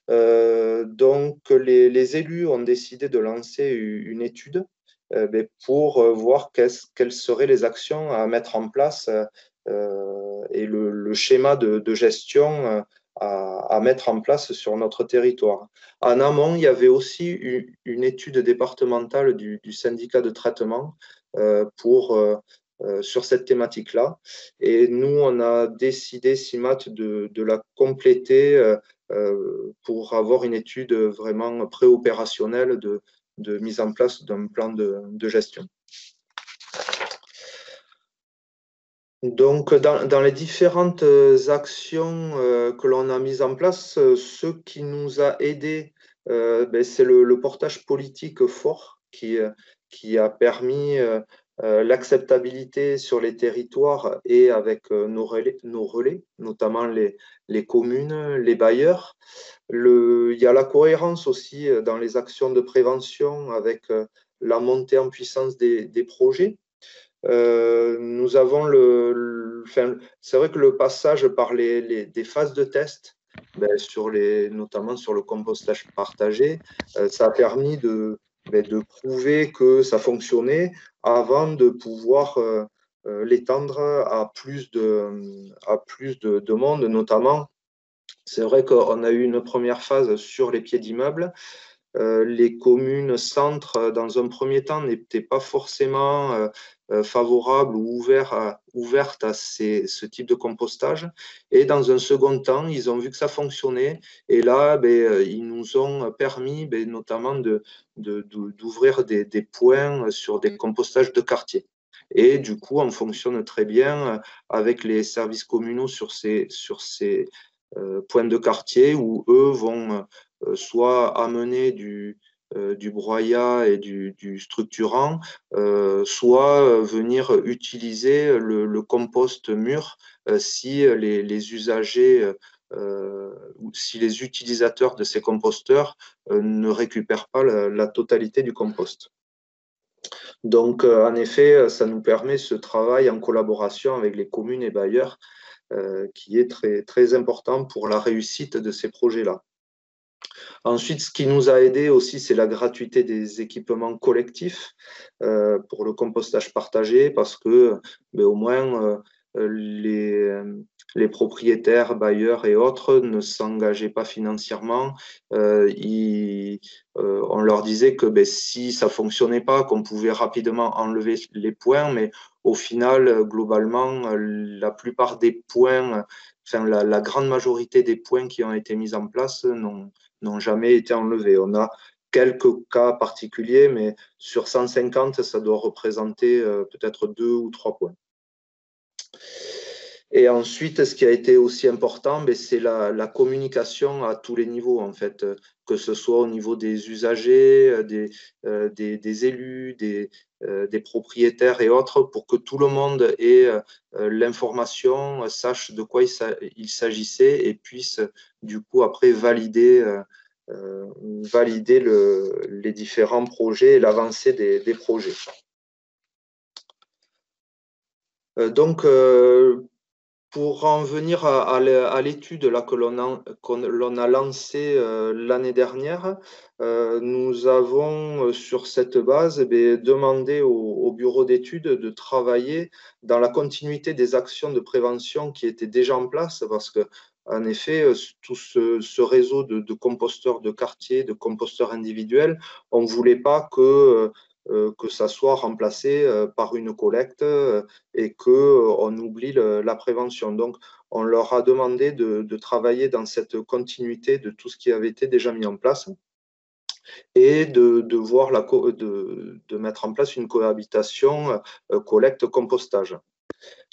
Donc les élus ont décidé de lancer une étude pour voir quelles seraient les actions à mettre en place et le schéma de gestion à mettre en place sur notre territoire. En amont, il y avait aussi une étude départementale du syndicat de traitement sur cette thématique-là. Et nous, on a décidé, CIMAT, de la compléter pour avoir une étude vraiment préopérationnelle de mise en place d'un plan de gestion. Donc, dans les différentes actions que l'on a mises en place, ce qui nous a aidés, c'est le portage politique fort qui qui a permis l'acceptabilité sur les territoires et avec nos relais, notamment les communes, les bailleurs. Il y a la cohérence aussi dans les actions de prévention avec la montée en puissance des projets. Nous avons c'est vrai que le passage par des phases de test, notamment sur le compostage partagé, ça a permis de prouver que ça fonctionnait avant de pouvoir l'étendre à plus de monde, notamment. C'est vrai qu'on a eu une première phase sur les pieds d'immeubles. Les communes centres, dans un premier temps, n'étaient pas forcément favorables ou ouvertes à ce type de compostage. Et dans un second temps, ils ont vu que ça fonctionnait. Et là, ils nous ont permis notamment d'ouvrir des points sur des compostages de quartier. Et du coup, on fonctionne très bien avec les services communaux sur ces points de quartier où eux vont soit amener du broyat et du structurant, soit venir utiliser le compost mûr si les usagers si les utilisateurs de ces composteurs ne récupèrent pas la totalité du compost. Donc, en effet, ça nous permet ce travail en collaboration avec les communes et bailleurs qui est très, très important pour la réussite de ces projets-là. Ensuite, ce qui nous a aidé aussi, c'est la gratuité des équipements collectifs pour le compostage partagé, parce que au moins les propriétaires, bailleurs et autres ne s'engageaient pas financièrement. On leur disait que si ça ne fonctionnait pas, qu'on pouvait rapidement enlever les points, mais au final, globalement, la plupart des points, enfin la grande majorité des points qui ont été mis en place n'ont jamais été enlevés. On a quelques cas particuliers, mais sur 150, ça doit représenter peut-être 2 ou 3 points. Et ensuite, ce qui a été aussi important, c'est la communication à tous les niveaux, en fait, que ce soit au niveau des usagers, des élus, des propriétaires et autres, pour que tout le monde ait l'information, sache de quoi il s'agissait et puisse du coup après valider les différents projets et l'avancée des projets. Donc, pour en venir à l'étude que l'on a lancée l'année dernière, nous avons sur cette base demandé au bureau d'études de travailler dans la continuité des actions de prévention qui étaient déjà en place, parce que en effet, tout ce réseau de composteurs de quartier, de composteurs individuels, on ne voulait pas que ça soit remplacé par une collecte et qu'on oublie la prévention. Donc, on leur a demandé de travailler dans cette continuité de tout ce qui avait été déjà mis en place et de voir de mettre en place une cohabitation collecte-compostage.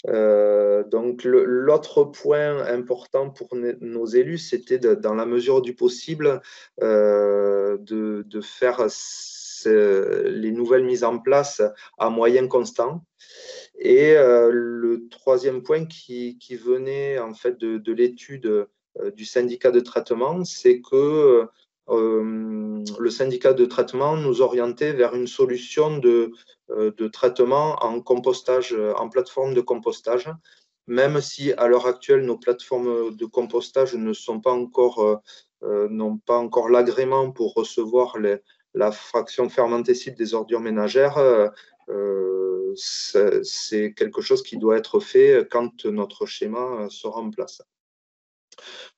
Donc, l'autre point important pour nos élus, c'était dans la mesure du possible de faire les nouvelles mises en place à moyens constants. Et le troisième point qui venait en fait de l'étude du syndicat de traitement, c'est que le syndicat de traitement nous orientait vers une solution de traitement en compostage, en plateforme de compostage, même si à l'heure actuelle nos plateformes de compostage ne sont pas encore n'ont pas encore l'agrément pour recevoir la fraction fermentescible des ordures ménagères. C'est quelque chose qui doit être fait quand notre schéma sera en place.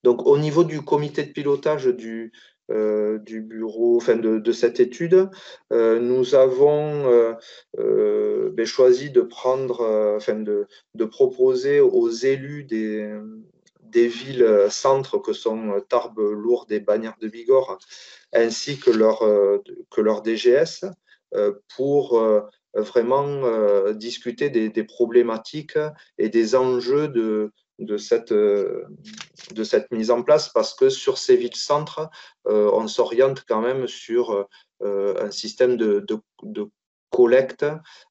Donc, au niveau du comité de pilotage du bureau, enfin de cette étude, nous avons choisi de prendre, de proposer aux élus des villes centres que sont Tarbes, Lourdes et Bagnères de Bigorre, ainsi que leur DGS, pour vraiment discuter des problématiques et des enjeux de cette mise en place, parce que sur ces villes-centres, on s'oriente quand même sur un système de collecte,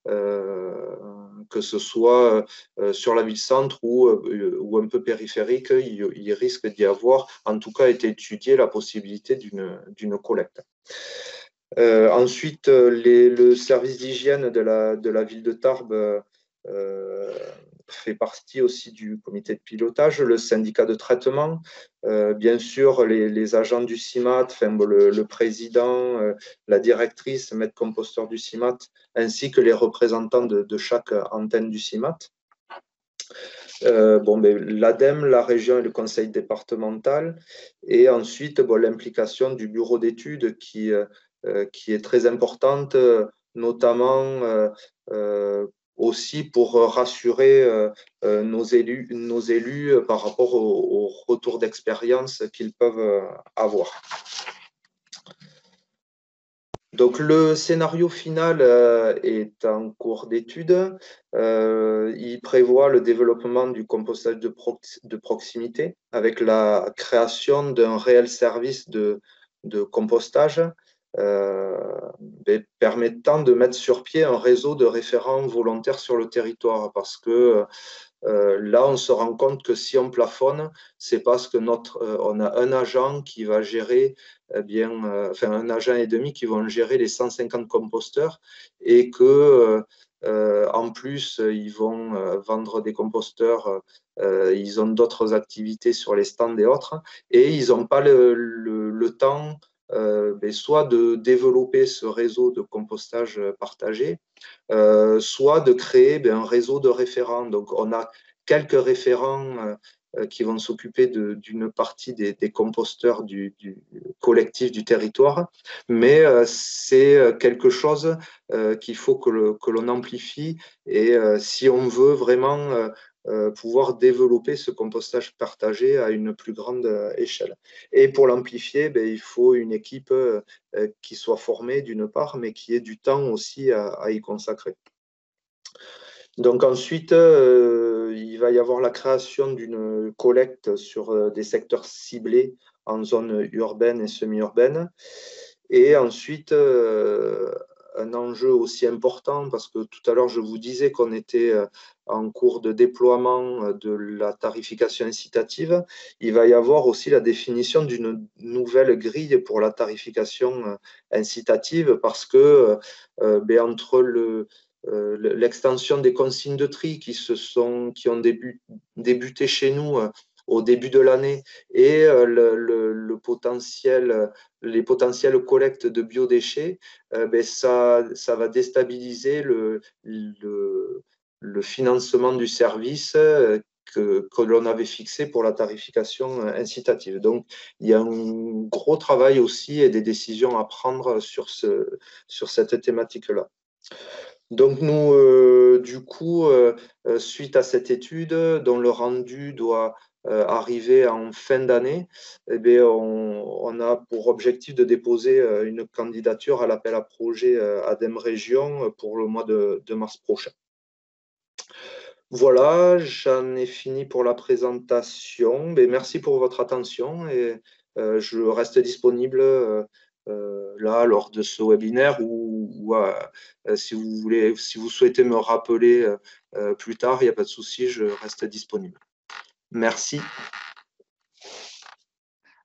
que ce soit sur la ville-centre ou un peu périphérique, il risque d'y avoir, en tout cas, été étudié la possibilité d'une collecte. Ensuite, le service d'hygiène de la ville de Tarbes fait partie aussi du comité de pilotage, le syndicat de traitement, bien sûr les agents du CIMAT, le président, la directrice, maître composteur du CIMAT, ainsi que les représentants de chaque antenne du CIMAT. L'ADEME, la région et le conseil départemental, et ensuite l'implication du bureau d'études qui est très importante, notamment aussi pour rassurer nos élus par rapport au retour d'expérience qu'ils peuvent avoir. Donc, le scénario final est en cours d'étude. Il prévoit le développement du compostage de proximité avec la création d'un réel service de compostage permettant de mettre sur pied un réseau de référents volontaires sur le territoire, parce que là, on se rend compte que si on plafonne, c'est parce que on a un agent qui va gérer, un agent et demi qui vont gérer les 150 composteurs, et que en plus, ils vont vendre des composteurs, ils ont d'autres activités sur les stands et autres, et ils n'ont pas le temps soit de développer ce réseau de compostage partagé, soit de créer un réseau de référents. Donc, on a quelques référents qui vont s'occuper d'une partie des composteurs du collectif du territoire, mais c'est quelque chose qu'il faut que l'on amplifie, et si on veut vraiment pouvoir développer ce compostage partagé à une plus grande échelle. Et pour l'amplifier, il faut une équipe qui soit formée d'une part, mais qui ait du temps aussi à y consacrer. Donc ensuite, il va y avoir la création d'une collecte sur des secteurs ciblés en zone urbaine et semi-urbaine. Et ensuite, un enjeu aussi important, parce que tout à l'heure, je vous disais qu'on était en cours de déploiement de la tarification incitative. Il va y avoir aussi la définition d'une nouvelle grille pour la tarification incitative, parce que entre l'extension des consignes de tri qui ont débuté chez nous au début de l'année, et les potentielles collectes de biodéchets, ça va déstabiliser le financement du service que l'on avait fixé pour la tarification incitative. Donc, il y a un gros travail aussi et des décisions à prendre sur cette thématique-là. Donc, nous, du coup, suite à cette étude, dont le rendu doit arriver en fin d'année, on a pour objectif de déposer une candidature à l'appel à projet ADEME Région pour le mois de mars prochain. Voilà, j'en ai fini pour la présentation. Merci pour votre attention, et je reste disponible là lors de ce webinaire, ou si vous souhaitez me rappeler plus tard, il n'y a pas de souci, je reste disponible. Merci.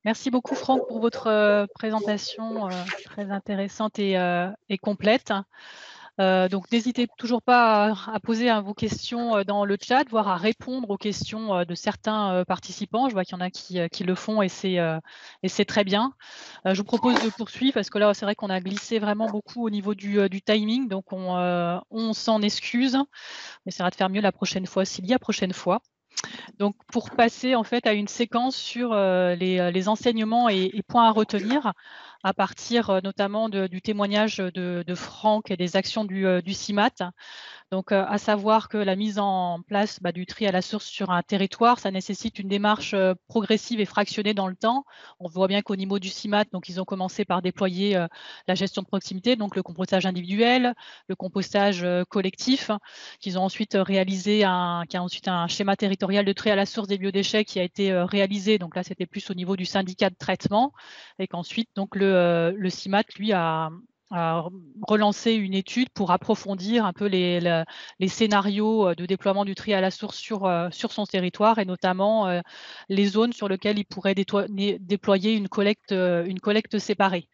Merci beaucoup Franck pour votre présentation très intéressante et complète. Donc n'hésitez toujours pas à poser vos questions dans le chat, voire à répondre aux questions de certains participants. Je vois qu'il y en a qui le font, et c'est très bien. Je vous propose de poursuivre, parce que là c'est vrai qu'on a glissé vraiment beaucoup au niveau du timing, donc on s'en excuse. On essaiera de faire mieux la prochaine fois, s'il y a prochaine fois. Donc, pour passer en fait à une séquence sur les enseignements et points à retenir, à partir notamment du témoignage de Franck et des actions du CIMAT. Donc, à savoir que la mise en place du tri à la source sur un territoire, ça nécessite une démarche progressive et fractionnée dans le temps. On voit bien qu'au niveau du CIMAT, donc ils ont commencé par déployer la gestion de proximité, donc le compostage individuel, le compostage collectif, qu'ils ont ensuite réalisé qui a ensuite un schéma territorial de tri à la source des biodéchets qui a été réalisé. Donc là, c'était plus au niveau du syndicat de traitement, et qu'ensuite, donc le CIMAT, lui, a relancer une étude pour approfondir un peu les scénarios de déploiement du tri à la source sur son territoire, et notamment les zones sur lesquelles il pourrait déployer une collecte séparée.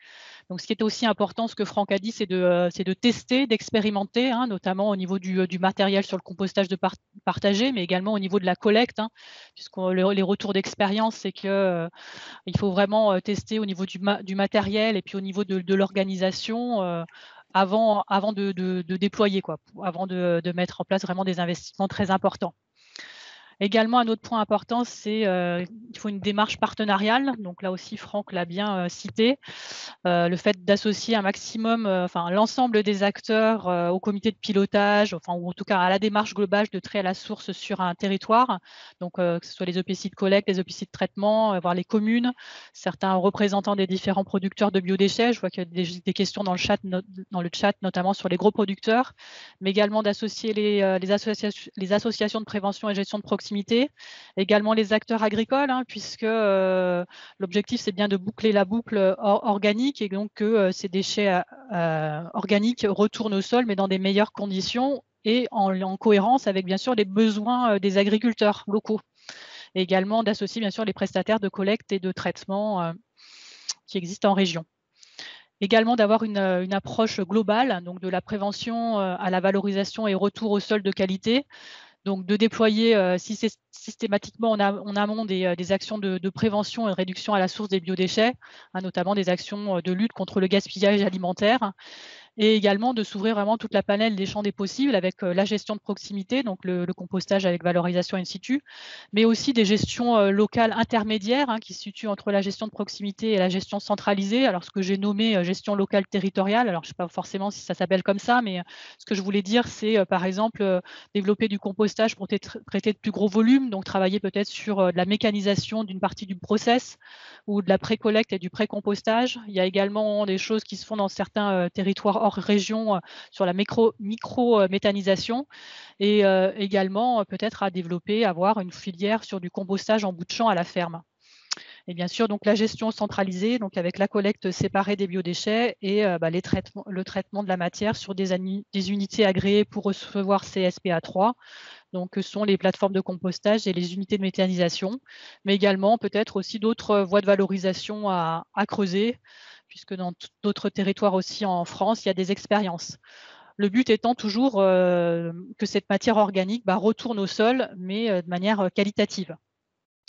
Donc, ce qui est aussi important, ce que Franck a dit, c'est de tester, d'expérimenter, hein, notamment au niveau du matériel sur le compostage partagé, mais également au niveau de la collecte, hein, puisque les retours d'expérience, c'est que il faut vraiment tester au niveau du matériel et puis au niveau de l'organisation avant de déployer, quoi, avant de mettre en place vraiment des investissements très importants. Également, un autre point important, c'est qu'il faut une démarche partenariale. Donc là aussi, Franck l'a bien cité. Le fait d'associer un maximum, l'ensemble des acteurs au comité de pilotage, ou en tout cas à la démarche globale de trait à la source sur un territoire. Donc, que ce soit les EPCI de collecte, les EPCI de traitement, voire les communes, certains représentants des différents producteurs de biodéchets. Je vois qu'il y a des questions dans le chat, notamment sur les gros producteurs, mais également d'associer les associations de prévention et gestion de proximité, également les acteurs agricoles, hein, puisque l'objectif, c'est bien de boucler la boucle organique et donc que ces déchets organiques retournent au sol, mais dans des meilleures conditions et en cohérence avec, bien sûr, les besoins des agriculteurs locaux. Et également d'associer, bien sûr, les prestataires de collecte et de traitement qui existent en région. Également d'avoir une approche globale, donc de la prévention à la valorisation et retour au sol de qualité. Donc, de déployer systématiquement en amont des actions de prévention et de réduction à la source des biodéchets, hein, notamment des actions de lutte contre le gaspillage alimentaire, et également de s'ouvrir vraiment toute la panel des champs des possibles avec la gestion de proximité, donc le compostage avec valorisation in situ, mais aussi des gestions locales intermédiaires, hein, qui se situent entre la gestion de proximité et la gestion centralisée. Alors, ce que j'ai nommé gestion locale territoriale, alors je ne sais pas forcément si ça s'appelle comme ça, mais ce que je voulais dire, c'est par exemple développer du compostage pour traiter de plus gros volumes, donc travailler peut-être sur de la mécanisation d'une partie du process ou de la pré-collecte et du pré-compostage. Il y a également des choses qui se font dans certains territoires hors région sur la micro-méthanisation et également peut-être à développer, avoir une filière sur du compostage en bout de champ à la ferme. Et bien sûr, donc la gestion centralisée, donc avec la collecte séparée des biodéchets et le traitement de la matière sur des unités agréées pour recevoir CSPA3, donc que sont les plateformes de compostage et les unités de méthanisation, mais également peut-être aussi d'autres voies de valorisation à creuser, puisque dans d'autres territoires aussi en France, il y a des expériences. Le but étant toujours que cette matière organique retourne au sol, mais de manière qualitative.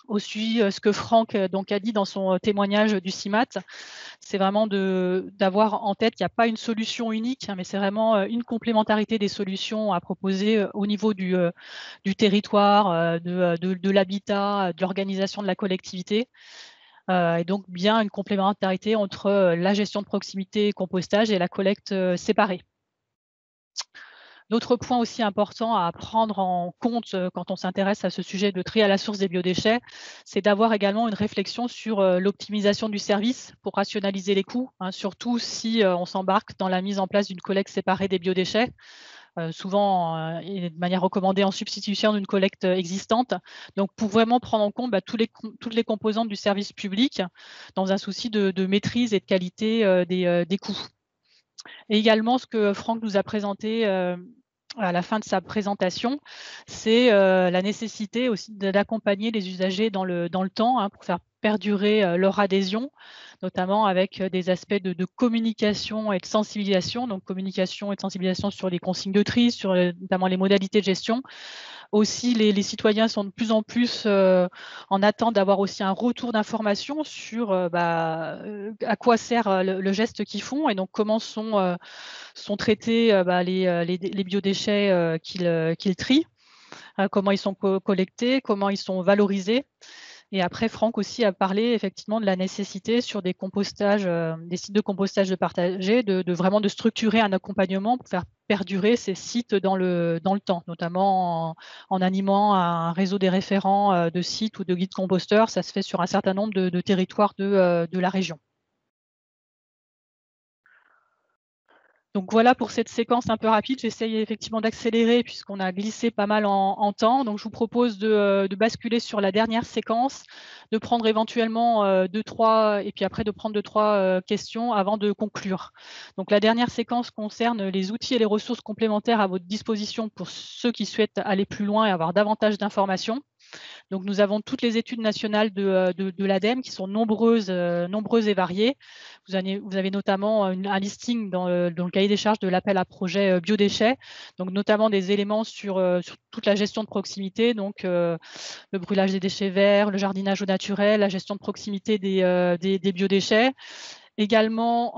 Aussi, ce que Franck a dit dans son témoignage du CIMAT, c'est vraiment d'avoir en tête qu'il n'y a pas une solution unique, hein, mais c'est vraiment une complémentarité des solutions à proposer au niveau du territoire, de l'habitat, de l'organisation de la collectivité. Et donc bien une complémentarité entre la gestion de proximité et compostage et la collecte séparée. D'autres points aussi importants à prendre en compte quand on s'intéresse à ce sujet de tri à la source des biodéchets, c'est d'avoir également une réflexion sur l'optimisation du service pour rationaliser les coûts, hein, surtout si on s'embarque dans la mise en place d'une collecte séparée des biodéchets, souvent et de manière recommandée en substitution d'une collecte existante. Donc, pour vraiment prendre en compte toutes les composantes du service public dans un souci de maîtrise et de qualité des coûts. Et également, ce que Franck nous a présenté à la fin de sa présentation, c'est la nécessité aussi d'accompagner les usagers dans le temps, hein, pour faire perdurer leur adhésion, notamment avec des aspects de communication et de sensibilisation, donc communication et de sensibilisation sur les consignes de tri, sur notamment les modalités de gestion. Aussi, les citoyens sont de plus en plus en attente d'avoir aussi un retour d'information sur à quoi sert le geste qu'ils font et donc comment sont traités les biodéchets qu'ils trient, comment ils sont collectés, comment ils sont valorisés. Et après, Franck aussi a parlé effectivement de la nécessité sur des compostages, des sites de compostage partagés, de vraiment de structurer un accompagnement pour faire perdurer ces sites dans le temps, notamment en animant un réseau des référents de sites ou de guides composteurs. Ça se fait sur un certain nombre de territoires de la région. Donc voilà pour cette séquence un peu rapide. J'essaye effectivement d'accélérer puisqu'on a glissé pas mal en temps. Donc je vous propose de basculer sur la dernière séquence, de prendre éventuellement 2-3 et puis après de prendre 2-3 questions avant de conclure. Donc la dernière séquence concerne les outils et les ressources complémentaires à votre disposition pour ceux qui souhaitent aller plus loin et avoir davantage d'informations. Donc, nous avons toutes les études nationales de l'ADEME qui sont nombreuses et variées. Vous avez notamment un listing dans le cahier des charges de l'appel à projet biodéchets, donc notamment des éléments sur toute la gestion de proximité, donc le brûlage des déchets verts, le jardinage au naturel, la gestion de proximité des biodéchets. Également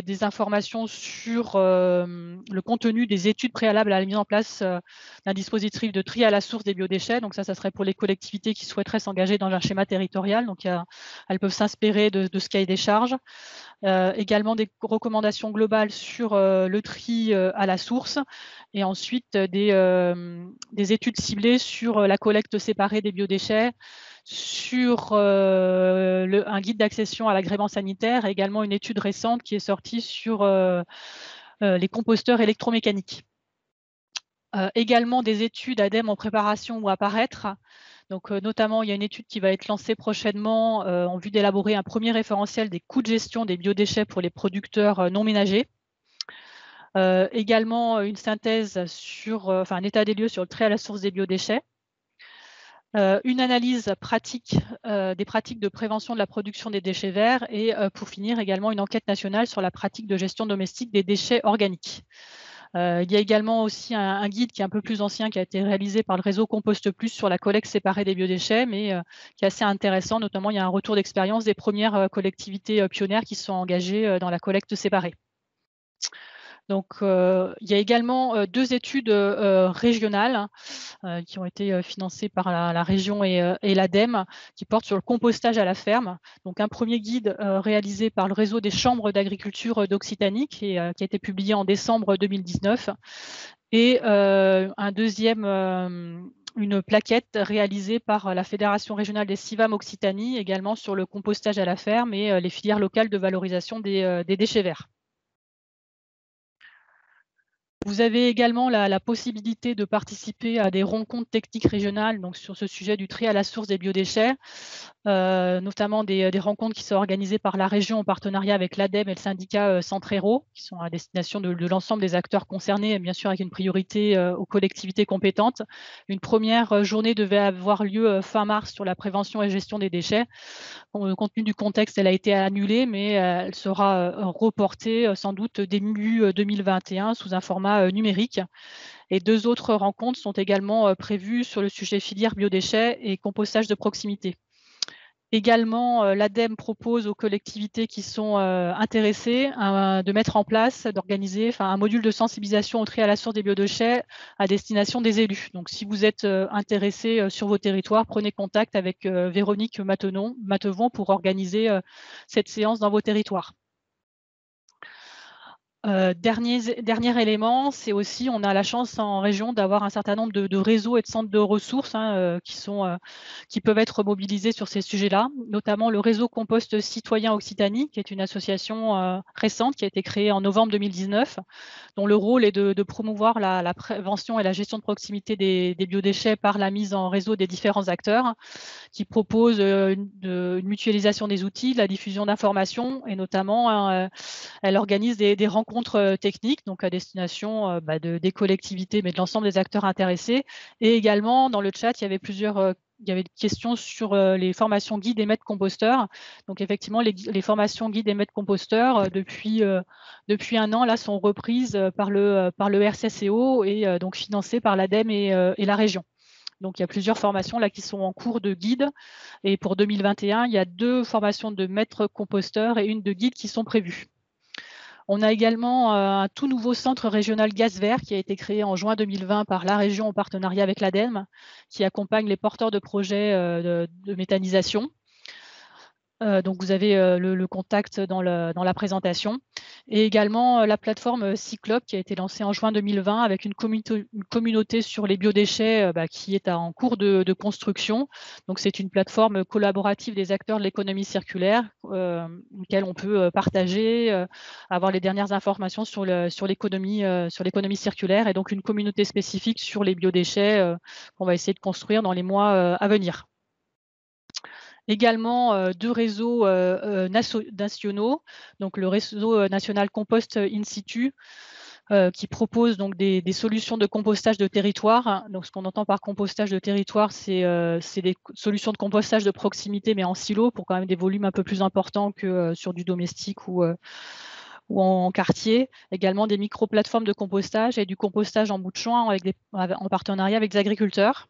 des informations sur le contenu des études préalables à la mise en place d'un dispositif de tri à la source des biodéchets. Donc ça serait pour les collectivités qui souhaiteraient s'engager dans un schéma territorial. Donc elles peuvent s'inspirer de ce cahier des charges. Également des recommandations globales sur le tri à la source. Et ensuite des études ciblées sur la collecte séparée des biodéchets, sur un guide d'accession à l'agrément sanitaire et également une étude récente qui est sortie sur les composteurs électromécaniques. Également des études ADEME en préparation ou à paraître. Donc, notamment, il y a une étude qui va être lancée prochainement en vue d'élaborer un premier référentiel des coûts de gestion des biodéchets pour les producteurs non ménagers. Également, une synthèse sur, un état des lieux sur le trait à la source des biodéchets. Une analyse pratique des pratiques de prévention de la production des déchets verts et pour finir également une enquête nationale sur la pratique de gestion domestique des déchets organiques. Il y a également aussi un guide qui est un peu plus ancien qui a été réalisé par le réseau Compost Plus sur la collecte séparée des biodéchets, mais qui est assez intéressant. Notamment, il y a un retour d'expérience des premières collectivités pionnières qui sont engagées dans la collecte séparée. Donc, il y a également 2 études régionales qui ont été financées par la région et l'ADEME, qui portent sur le compostage à la ferme. Donc, un premier guide réalisé par le réseau des chambres d'agriculture d'Occitanie, qui a été publié en décembre 2019, et un deuxième une plaquette réalisée par la Fédération régionale des CIVAM Occitanie, également sur le compostage à la ferme et les filières locales de valorisation des déchets verts. Vous avez également la possibilité de participer à des rencontres techniques régionales donc sur ce sujet du tri à la source des biodéchets, notamment des rencontres qui sont organisées par la région en partenariat avec l'ADEME et le syndicat Centrero, qui sont à destination de l'ensemble des acteurs concernés, bien sûr avec une priorité aux collectivités compétentes. Une première journée devait avoir lieu fin mars sur la prévention et gestion des déchets. Compte tenu du contexte, elle a été annulée, mais elle sera reportée sans doute début 2021 sous un format numérique. Et 2 autres rencontres sont également prévues sur le sujet filière biodéchets et compostage de proximité. Également, l'ADEME propose aux collectivités qui sont intéressées de mettre en place, d'organiser un module de sensibilisation au tri à la source des biodéchets à destination des élus. Donc, si vous êtes intéressé sur vos territoires, prenez contact avec Véronique Matevon pour organiser cette séance dans vos territoires. Dernier élément, c'est aussi, on a la chance en région d'avoir un certain nombre de réseaux et de centres de ressources qui peuvent être mobilisés sur ces sujets-là, notamment le réseau Compost Citoyen Occitanie, qui est une association récente qui a été créée en novembre 2019, dont le rôle est de promouvoir la prévention et la gestion de proximité des biodéchets par la mise en réseau des différents acteurs, qui propose une mutualisation des outils, la diffusion d'informations et notamment elle organise des rencontres techniques donc à destination des collectivités mais de l'ensemble des acteurs intéressés. Et également dans le chat il y avait des questions sur les formations guides et maîtres composteurs. Donc effectivement les formations guides et maîtres composteurs depuis 1 an là sont reprises par le RCCO et donc financées par l'ADEME et la région. Donc, il y a plusieurs formations là qui sont en cours de guide. Et pour 2021, il y a 2 formations de maîtres composteurs et une de guide qui sont prévues. On a également un tout nouveau centre régional gaz vert qui a été créé en juin 2020 par la région en partenariat avec l'ADEME, qui accompagne les porteurs de projets de méthanisation. Donc vous avez le contact dans la présentation. Et également la plateforme Cyclope qui a été lancée en juin 2020 avec une communauté sur les biodéchets qui est en cours de construction. Donc c'est une plateforme collaborative des acteurs de l'économie circulaire, auquel on peut partager, avoir les dernières informations sur l'économie circulaire, et donc une communauté spécifique sur les biodéchets qu'on va essayer de construire dans les mois à venir. Également 2 réseaux nationaux, donc le réseau national Compost In Situ, qui propose donc des solutions de compostage de territoire. Donc ce qu'on entend par compostage de territoire, c'est des solutions de compostage de proximité, mais en silo, pour quand même des volumes un peu plus importants que sur du domestique ou en quartier. Également des micro-plateformes de compostage et du compostage en bout de champ en partenariat avec des agriculteurs.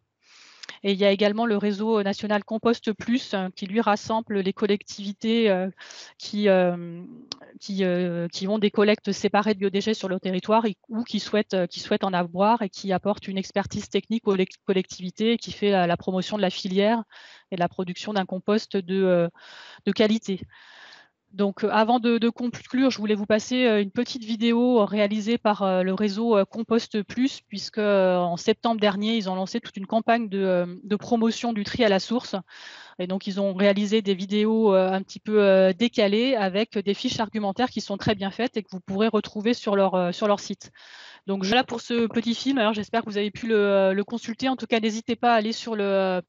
Et il y a également le réseau national Compost Plus qui lui rassemble les collectivités qui ont des collectes séparées de biodéchets sur leur territoire ou qui souhaitent en avoir, et qui apporte une expertise technique aux collectivités et qui fait la promotion de la filière et de la production d'un compost de qualité. Donc, avant de conclure, je voulais vous passer une petite vidéo réalisée par le réseau Compost Plus, puisque en septembre dernier, ils ont lancé toute une campagne de promotion du tri à la source. Et donc, ils ont réalisé des vidéos un petit peu décalées avec des fiches argumentaires qui sont très bien faites et que vous pourrez retrouver sur leur site. Donc, voilà pour ce petit film. Alors, j'espère que vous avez pu le consulter. En tout cas, n'hésitez pas à aller sur le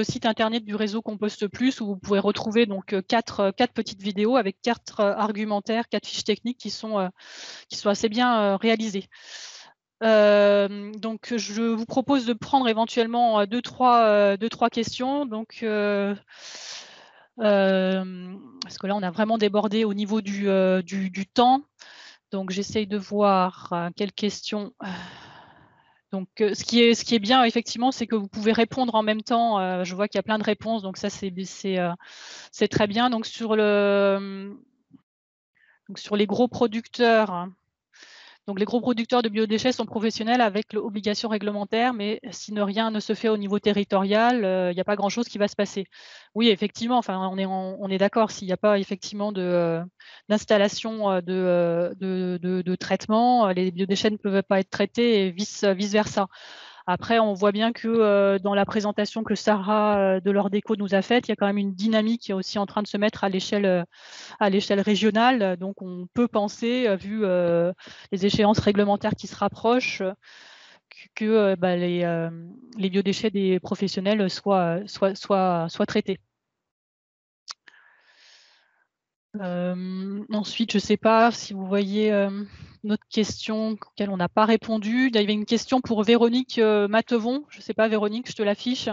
site internet du réseau Compost Plus, où vous pourrez retrouver donc quatre petites vidéos avec 4 argumentaires, 4 fiches techniques qui sont assez bien réalisées. Donc, je vous propose de prendre éventuellement 2-3 questions. Donc, parce que là, on a vraiment débordé au niveau du temps. Donc, j'essaye de voir quelles questions. Donc, ce qui est bien, effectivement, c'est que vous pouvez répondre en même temps. Je vois qu'il y a plein de réponses, donc ça, c'est très bien. Donc, sur les gros producteurs, donc les gros producteurs de biodéchets sont professionnels avec l'obligation réglementaire, mais si rien ne se fait au niveau territorial, il n'y a pas grand-chose qui va se passer. Oui, effectivement, enfin, on est d'accord, s'il n'y a pas effectivement d'installation de traitement, les biodéchets ne peuvent pas être traités et vice-versa. Après, on voit bien que dans la présentation que Sarah de l'Ordéco nous a faite, il y a quand même une dynamique qui est aussi en train de se mettre à l'échelle régionale. Donc, on peut penser, vu les échéances réglementaires qui se rapprochent, que les biodéchets des professionnels soient traités. Ensuite, je ne sais pas si vous voyez une autre question auquel on n'a pas répondu. Il y avait une question pour Véronique Matevon. Je ne sais pas, Véronique, je te l'affiche.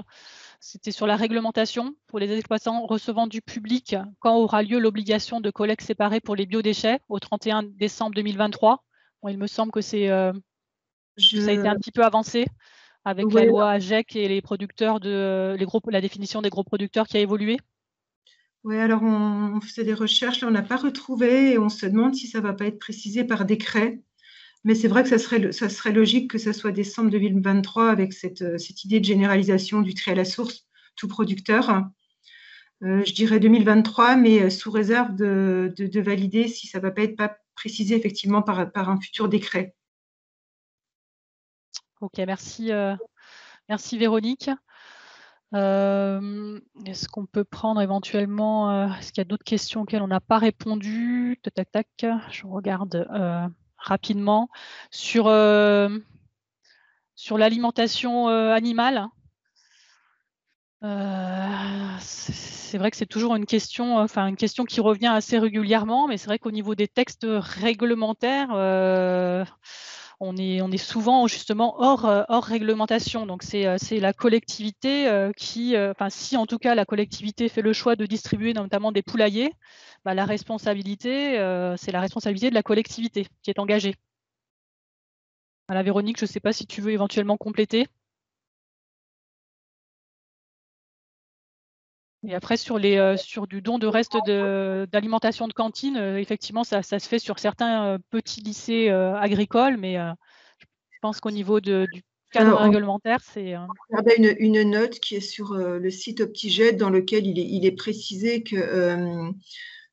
C'était sur la réglementation pour les exploitants recevant du public. Quand aura lieu l'obligation de collecte séparée pour les biodéchets au 31 décembre 2023 ? Bon, il me semble que ça a été un petit peu avancé avec la loi AGEC et les producteurs la définition des gros producteurs qui a évolué. Oui, alors on faisait des recherches, là on n'a pas retrouvé, et on se demande si ça ne va pas être précisé par décret. Mais c'est vrai que ça serait logique que ça soit décembre 2023 avec cette idée de généralisation du tri à la source, tout producteur. Je dirais 2023, mais sous réserve de valider si ça ne va pas être précisé effectivement par un futur décret. Ok, merci Véronique. Est-ce qu'on peut prendre éventuellement, est-ce qu'il y a d'autres questions auxquelles on n'a pas répondu? Tac, je regarde rapidement sur l'alimentation animale. C'est vrai que c'est toujours une question qui revient assez régulièrement, mais c'est vrai qu'au niveau des textes réglementaires, on est souvent justement hors réglementation. Donc c'est la collectivité si en tout cas la collectivité fait le choix de distribuer notamment des poulaillers, la responsabilité, c'est la responsabilité de la collectivité qui est engagée. Voilà, Véronique, je ne sais pas si tu veux éventuellement compléter. Et après, sur du don de reste d'alimentation de cantine, effectivement, ça se fait sur certains petits lycées agricoles, mais je pense qu'au niveau du cadre réglementaire, c'est… On a une note qui est sur le site Optijet dans lequel il est précisé que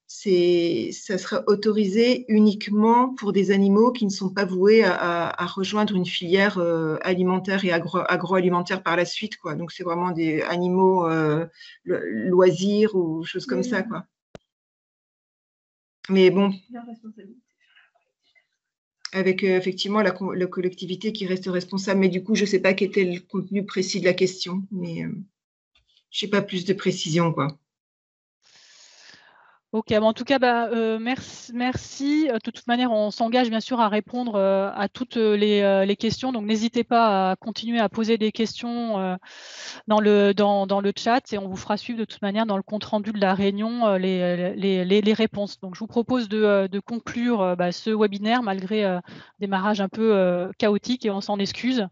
ça sera autorisé uniquement pour des animaux qui ne sont pas voués à rejoindre une filière alimentaire et agroalimentaire par la suite, quoi. Donc, c'est vraiment des animaux loisirs ou choses comme ça, quoi. Mais bon, avec effectivement la collectivité qui reste responsable. Mais du coup, je ne sais pas quel était le contenu précis de la question, mais je n'ai pas plus de précision, quoi. Ok, bon, en tout cas, merci. De toute manière, on s'engage bien sûr à répondre à toutes les questions. Donc, n'hésitez pas à continuer à poser des questions dans le chat et on vous fera suivre de toute manière dans le compte-rendu de la réunion les réponses. Donc, je vous propose de conclure ce webinaire malgré un démarrage un peu chaotique et on s'en excuse.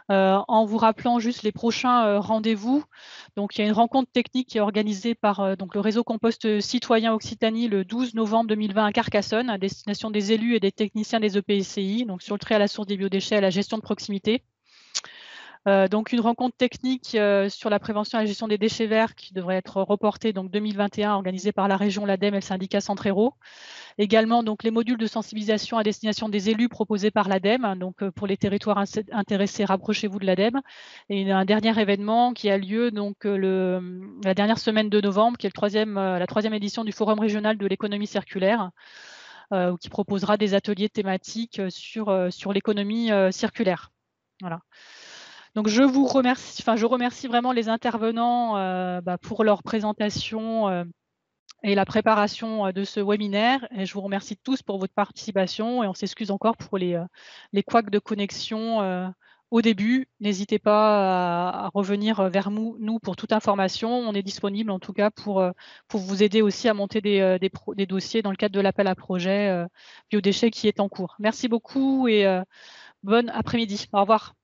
En vous rappelant juste les prochains rendez-vous. Donc, il y a une rencontre technique qui est organisée par donc, le réseau Compost Citoyen Occitanie le 12 novembre 2020 à Carcassonne, à destination des élus et des techniciens des EPCI, donc sur le trait à la source des biodéchets et à la gestion de proximité. Donc, une rencontre technique sur la prévention et la gestion des déchets verts qui devrait être reportée donc 2021, organisée par la région, l'ADEME et le syndicat Centrero. Également, donc, les modules de sensibilisation à destination des élus proposés par l'ADEME. Donc, pour les territoires intéressés, rapprochez-vous de l'ADEME. Et un dernier événement qui a lieu donc, la dernière semaine de novembre, qui est la troisième édition du Forum régional de l'économie circulaire, qui proposera des ateliers thématiques sur l'économie circulaire. Voilà. Donc, je remercie vraiment les intervenants pour leur présentation et la préparation de ce webinaire. Et je vous remercie tous pour votre participation et on s'excuse encore pour les couacs de connexion au début. N'hésitez pas à revenir vers nous pour toute information. On est disponible en tout cas pour vous aider aussi à monter des dossiers dans le cadre de l'appel à projet biodéchets qui est en cours. Merci beaucoup et bon après-midi. Au revoir.